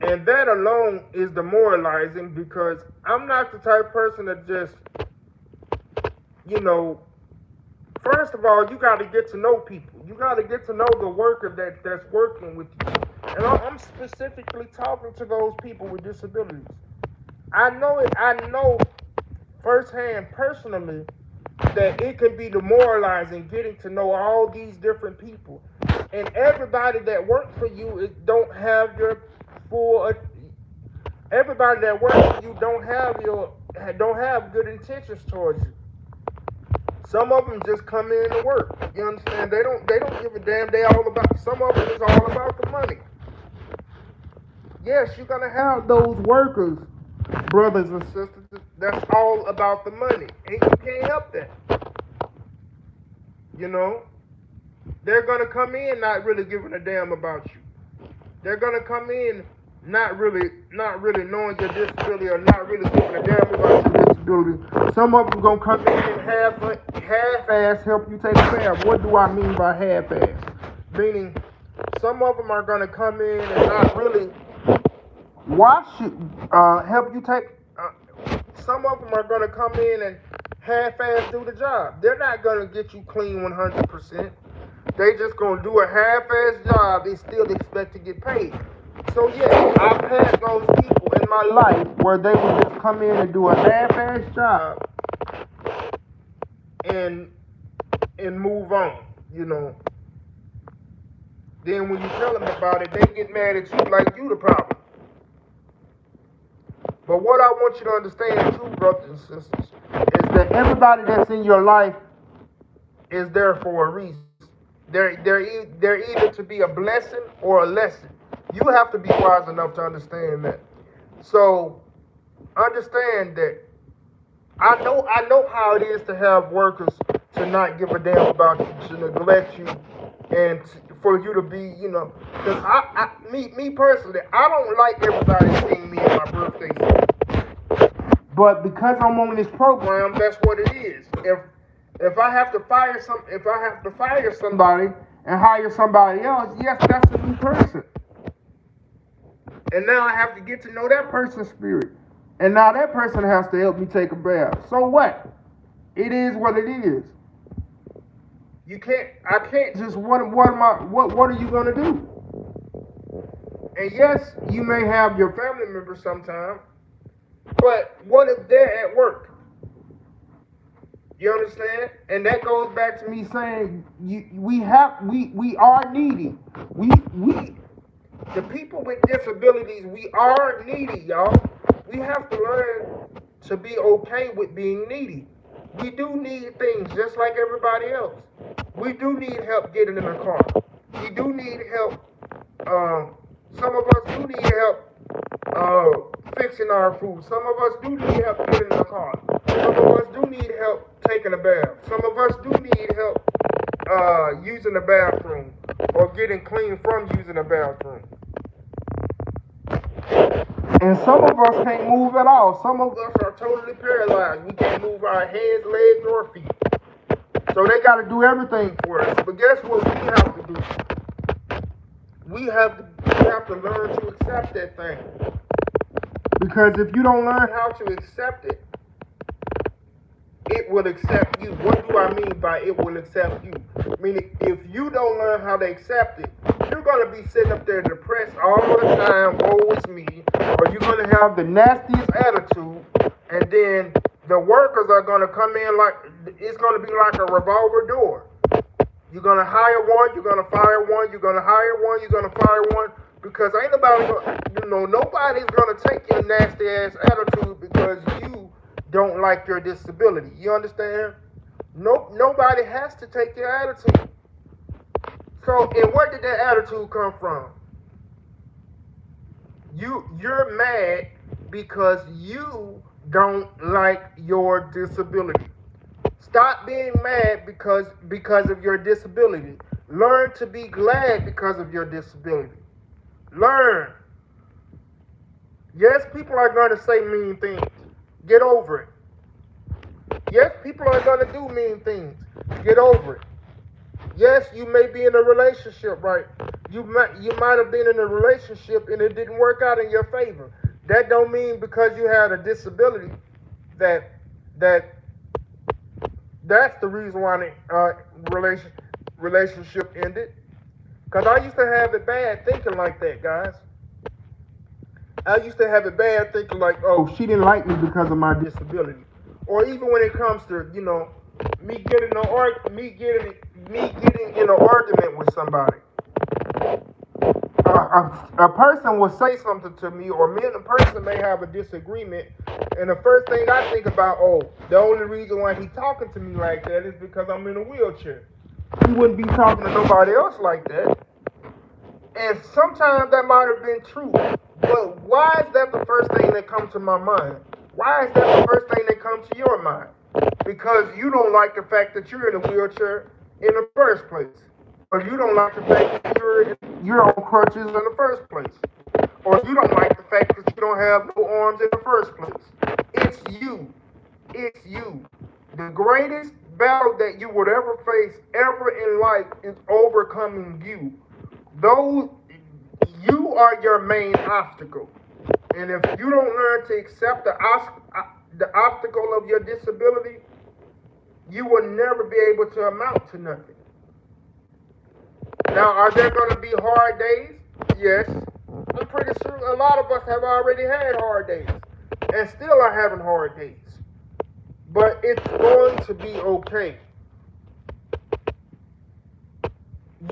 And that alone is demoralizing, because I'm not the type of person that just, you know, first of all, you got to get to know people. You got to get to know the worker that's working with you. And I'm specifically talking to those people with disabilities. I know it. I know firsthand, personally, that it can be demoralizing getting to know all these different people, and everybody that works for you don't have your full. Everybody that works for you don't have good intentions towards you. Some of them just come in to work. You understand? They don't give a damn. Some of them is all about the money. Yes, you're gonna have those workers, brothers and sisters, that's all about the money, and you can't help that. You know, they're gonna come in not really giving a damn about you. They're gonna come in not really knowing your disability, or not really giving a damn about your disability. Some of them gonna come in and half-ass help you take a bath. What do I mean by half-ass? Meaning, some of them are gonna come in and not really wash you, help you take. Some of them are gonna come in and half-ass do the job. They're not gonna get you clean 100%. They just gonna do a half-ass job. They still expect to get paid. So yeah, I've had those people in my life where they would just come in and do a half-ass job and move on. You know. Then when you tell them about it, they get mad at you like you the problem. But what I want you to understand too, brothers and sisters, is that everybody that's in your life is there for a reason. They're either to be a blessing or a lesson. You have to be wise enough to understand that. So understand that I know how it is to have workers to not give a damn about you, to neglect you, and for you to be, because me personally, I don't like everybody seeing me in my birthday suit. But because I'm on this program, that's what it is. If I have to fire somebody and hire somebody else, yes, that's a new person. And now I have to get to know that person's spirit. And now that person has to help me take a bath. So what? It is what it is. I can't just, what are you gonna do? And yes, you may have your family members sometime, but what if they're at work? You understand? And that goes back to me saying we are needy. We the people with disabilities, we are needy, y'all. We have to learn to be okay with being needy. We do need things just like everybody else. We do need help getting in the car. We do need help. Some of us do need help fixing our food. Some of us do need help getting in the car. Some of us do need help taking a bath. Some of us do need help using the bathroom or getting clean from using the bathroom. And some of us can't move at all. Some of us are totally paralyzed. We can't move our hands, legs, or feet. So they got to do everything for us. But guess what we have to do? We have to learn to accept that thing. Because if you don't learn how to accept it, it will accept you. What do I mean by it will accept you? Meaning, if you don't learn how to accept it, you're going to be sitting up there depressed all the time, woe is me, or you're going to have the nastiest attitude, and then the workers are going to come in like, it's going to be like a revolver door. You're going to hire one, you're going to fire one, you're going to hire one, you're going to fire one, because ain't nobody, nobody's going to take your nasty ass attitude because you don't like your disability. You understand? Nobody has to take your attitude. So, and where did that attitude come from? You're mad because you don't like your disability. Stop being mad because of your disability. Learn to be glad because of your disability. Learn. Yes, people are going to say mean things. Get over it. Yes, people are going to do mean things. Get over it. Yes, you may be in a relationship, right? You might have been in a relationship and it didn't work out in your favor. That don't mean because you had a disability that's the reason why the relationship ended. Because I used to have it bad thinking like that, guys. I used to have it bad thinking like, oh, she didn't like me because of my disability. Or even when it comes to, me getting in an argument with somebody. A person will say something to me, or me and a person may have a disagreement, and the first thing I think about, the only reason why he's talking to me like that is because I'm in a wheelchair. He wouldn't be talking to nobody else like that. And sometimes that might have been true, but why is that the first thing that comes to my mind? Why is that the first thing that comes to your mind? Because you don't like the fact that you're in a wheelchair in the first place. Or you don't like the fact that you're on crutches in the first place. Or you don't like the fact that you don't have no arms in the first place. It's you. It's you. The greatest battle that you would ever face ever in life is overcoming you. You are your main obstacle. And if you don't learn to accept the obstacle of your disability, you will never be able to amount to nothing. Now, are there going to be hard days? Yes. I'm pretty sure a lot of us have already had hard days and still are having hard days. But it's going to be okay.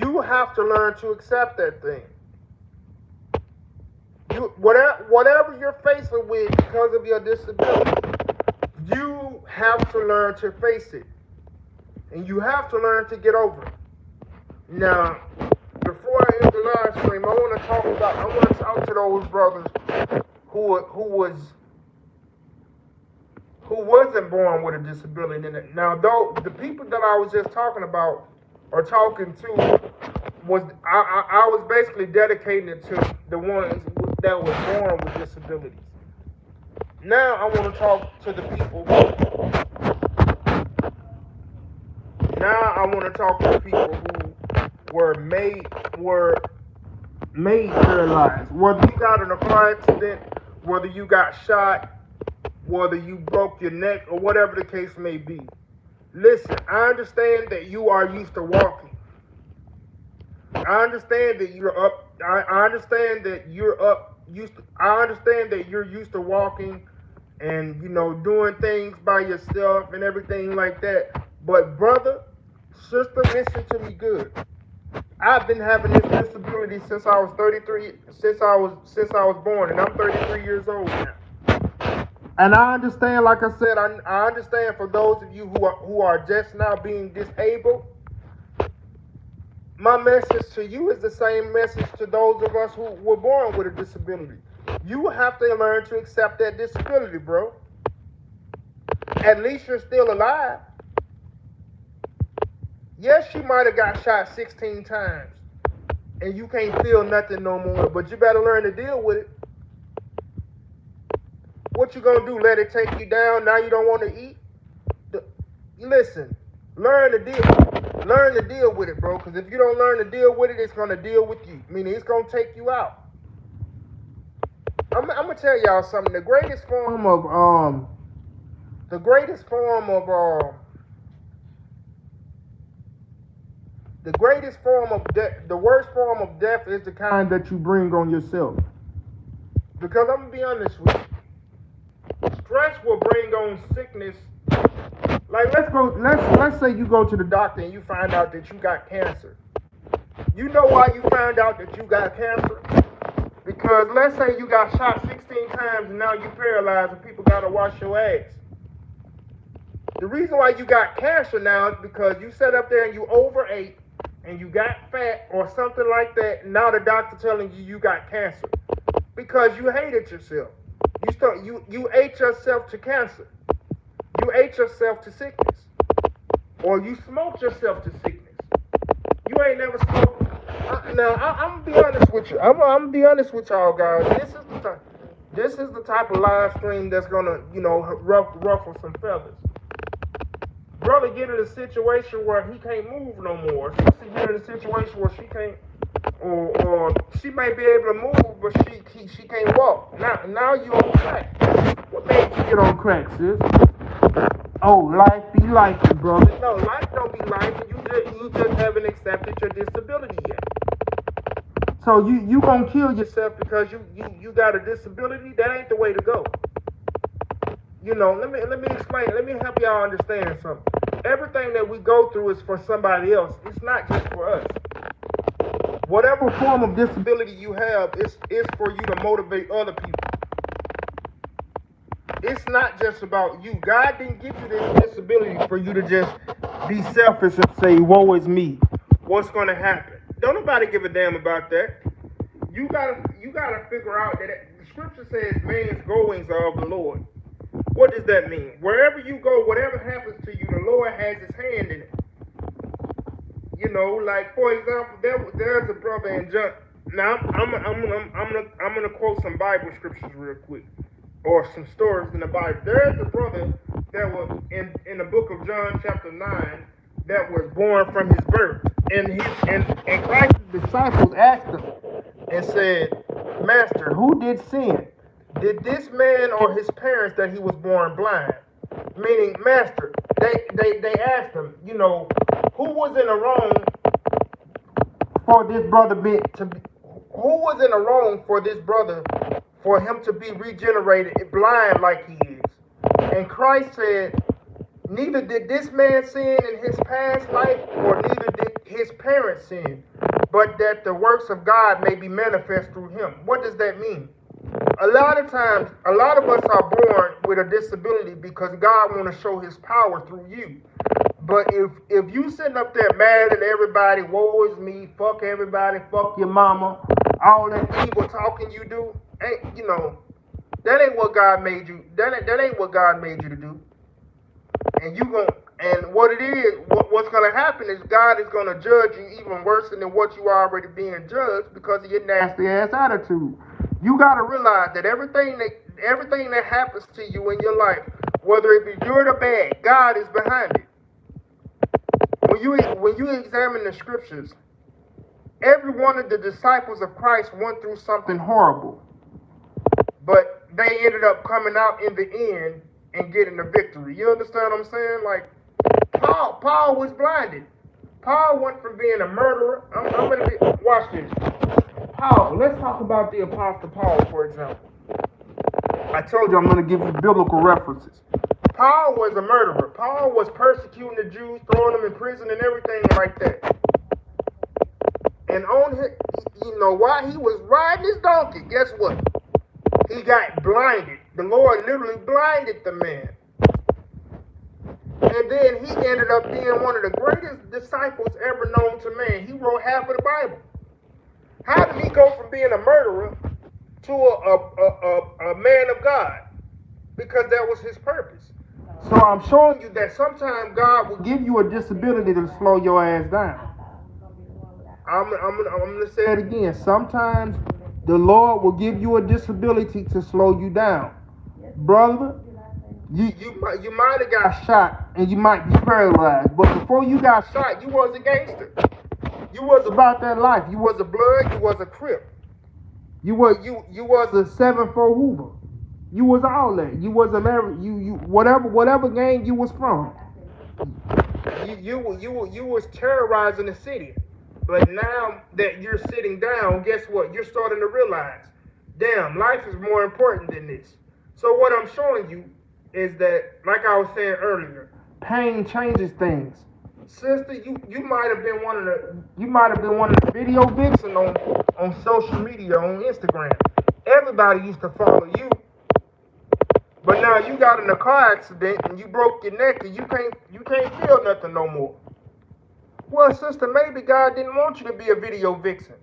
You have to learn to accept that thing. Whatever you're facing with because of your disability, you have to learn to face it. And you have to learn to get over it. Now, before I end the live stream, I want to talk to those brothers who wasn't born with a disability. Now, though the people that I was just talking about or talking to I was basically dedicating it to the ones that was born with disabilities. Now I want to talk to the people. Now I want to talk to the people who were made paralyzed. Whether you got in a car accident, whether you got shot, whether you broke your neck, or whatever the case may be. Listen, I understand that you are used to walking. I understand that you're up. I understand that you're up. I understand that you're used to walking and doing things by yourself and everything like that. But brother, sister, listen to me good. I've been having this disability since I was 33. Since I was born, and I'm 33 years old now. And I understand, like I said, I understand for those of you who are just now being disabled. My message to you is the same message to those of us who were born with a disability. You have to learn to accept that disability, bro. At least you're still alive. Yes, you might have got shot 16 times and you can't feel nothing no more, but you better learn to deal with it. What you gonna do? Let it take you down? Now you don't want to eat? Listen, learn to deal with it, bro. Because if you don't learn to deal with it, it's gonna deal with you. Meaning it's gonna take you out. I'm gonna tell y'all something. The greatest form of the greatest form of the greatest form of death, the worst form of death is the kind that you bring on yourself. Because I'm gonna be honest with you, stress will bring on sickness. Like let's say you go to the doctor and you find out that you got cancer. You know why you found out that you got cancer? Because let's say you got shot 16 times and now you're paralyzed and people gotta wash your ass. The reason why you got cancer now is because you sat up there and you overate and you got fat or something like that. And now the doctor telling you got cancer because you hated yourself. You ate yourself to cancer. You ate yourself to sickness, or you smoked yourself to sickness. You ain't never smoked. Now I'm gonna be honest with you. I'm gonna be honest with y'all guys. This is the type of live stream that's gonna ruffle some feathers. Brother get in a situation where he can't move no more. Sister get in a situation where she can't, or she may be able to move, but she can't walk. Now you on crack. What made you get on crack, sis? Oh, life be life, brother. No, life don't be life. You just haven't accepted your disability yet. So you gonna kill yourself because you got a disability? That ain't the way to go. Let me explain. Let me help y'all understand something. Everything that we go through is for somebody else. It's not just for us. Whatever form of disability you have is for you to motivate other people. It's not just about you. God didn't give you this disability for you to just be selfish and say, woe is me. What's going to happen? Don't nobody give a damn about that. You gotta figure out that the scripture says man's goings are of the Lord. What does that mean? Wherever you go, whatever happens to you, the Lord has his hand in it. Like for example, there's a brother in John. Now I'm gonna quote some Bible scriptures real quick, or some stories in the Bible. There's a brother that was in the book of John chapter 9 that was born from his birth, and Christ's disciples asked him and said, Master, who did sin? Did this man or his parents that he was born blind? Meaning, Master, they asked him, who was in the wrong for this brother who was in the wrong for this brother for him to be regenerated blind like he is? And Christ said, neither did this man sin in his past life, or neither did his parents sin, but that the works of God may be manifest through him. What does that mean? A lot of times, a lot of us are born with a disability because God want to show his power through you. But if you sitting up there mad at everybody, woe is me, fuck everybody, fuck your mama, all that evil talking you do, that ain't what God made you. That ain't what God made you to do. And what it is, what's gonna happen is God is gonna judge you even worse than what you are already being judged because of your nasty ass attitude. You gotta realize that everything that happens to you in your life, whether it be good or bad, God is behind it. When you examine the scriptures, every one of the disciples of Christ went through something horrible, but they ended up coming out in the end and getting the victory. You understand what I'm saying? Like Paul was blinded. Paul went from being a murderer. Watch this. Paul. Let's talk about the Apostle Paul, for example. I told you I'm going to give you biblical references. Paul was a murderer. Paul was persecuting the Jews, throwing them in prison and everything like that. And on his, while he was riding his donkey, guess what? He got blinded The Lord literally blinded the man. And then he ended up being one of the greatest disciples ever known to man. He wrote half of the Bible. How did he go from being a murderer to a man of God? Because that was his purpose. So I'm showing you that sometimes God will give you a disability to slow your ass down. I'm going to say it again. Sometimes the Lord will give you a disability to slow you down. Brother, you might have got shot and you might be paralyzed, but before you got shot, you was a gangster. You was about that life. You was a blood. You was a Crip. You was a 7-4 Hoover. You was all that. You was whatever gang you was from. You was terrorizing the city. But now that you're sitting down, guess what? You're starting to realize, damn, life is more important than this. So what I'm showing you is that, like I was saying earlier, pain changes things. Sister, you might have been one of the video vixen on social media, on Instagram. Everybody used to follow you. But now you got in a car accident and you broke your neck and you can't feel nothing no more. Well, sister, maybe God didn't want you to be a video vixen.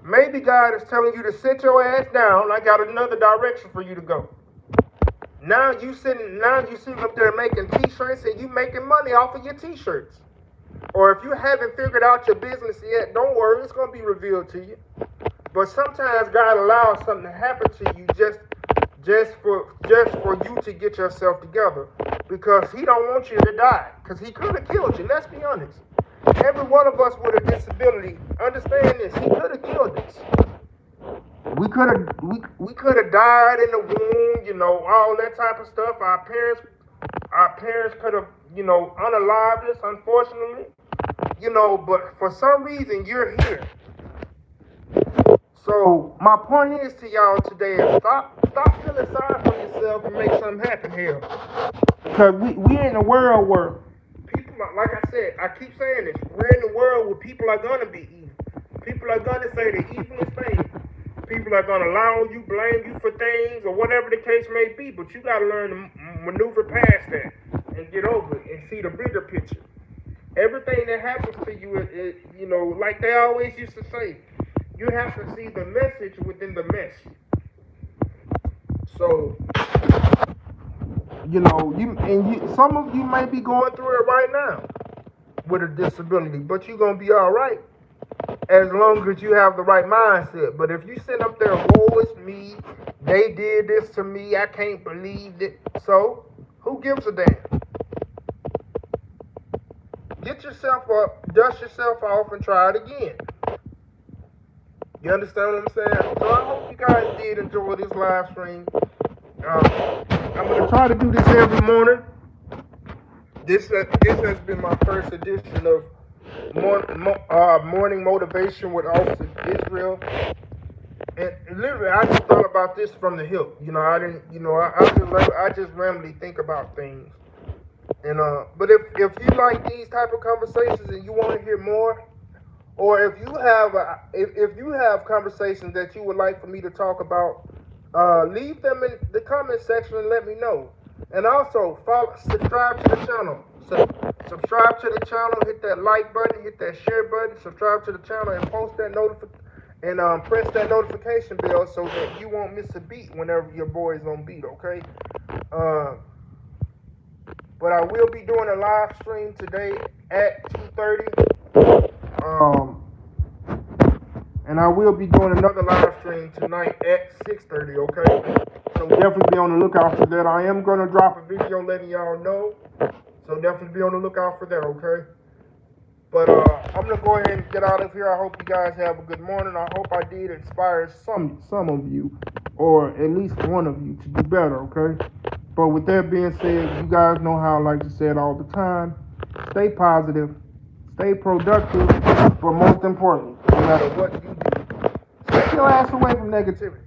Maybe God is telling you to sit your ass down. I got another direction for you to go. Now you sitting up there making t-shirts and you making money off of your t-shirts. Or if you haven't figured out your business yet, don't worry, it's gonna be revealed to you. But sometimes God allows something to happen to you just for you to get yourself together, because he don't want you to die, because he could have killed you. Let's be honest. Every one of us with a disability, understand this, he could have killed us. We could have died in the womb, all that type of stuff. Our parents could have, unalived us, unfortunately. But for some reason you're here. So my point is to y'all today is stop feeling sorry for yourself and make something happen here. Because we in a world where people, like I said, I keep saying this, we're in a world where people are going to be evil. People are going to say the evilest things. People are going to lie on you, blame you for things, or whatever the case may be. But you got to learn to maneuver past that and get over it and see the bigger picture. Everything that happens to you is like they always used to say, you have to see the message within the mess. So, some of you might be going through it right now with a disability, but you're going to be all right as long as you have the right mindset. But if you sit up there, woe is me, they did this to me, I can't believe it. So, who gives a damn? Get yourself up, dust yourself off, and try it again. You understand what I'm saying? So I hope you guys did enjoy this live stream. I'm going to try to do this every morning. This has been my first edition of Morning Motivation with Officer Israel. And literally, I just thought about this from the hip. I just randomly think about things. And but if you like these type of conversations and you want to hear more, or if you have conversations that you would like for me to talk about, leave them in the comment section and let me know. And also subscribe to the channel. Subscribe to the channel. Hit that like button. Hit that share button. Subscribe to the channel and post that press that notification bell so that you won't miss a beat whenever your boy is on beat. Okay. But I will be doing a live stream today at 2:30. And I will be doing another live stream tonight at 6:30, okay? So definitely be on the lookout for that. I am going to drop a video letting y'all know. So definitely be on the lookout for that, okay? But I'm going to go ahead and get out of here. I hope you guys have a good morning. I hope I did inspire some of you, or at least one of you, to do better, okay? But with that being said, you guys know how I like to say it all the time. Stay positive, stay productive, but most importantly, no matter what you do, take your ass away from negativity.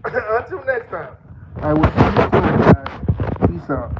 Until next time, I will see you soon, guys. Peace out.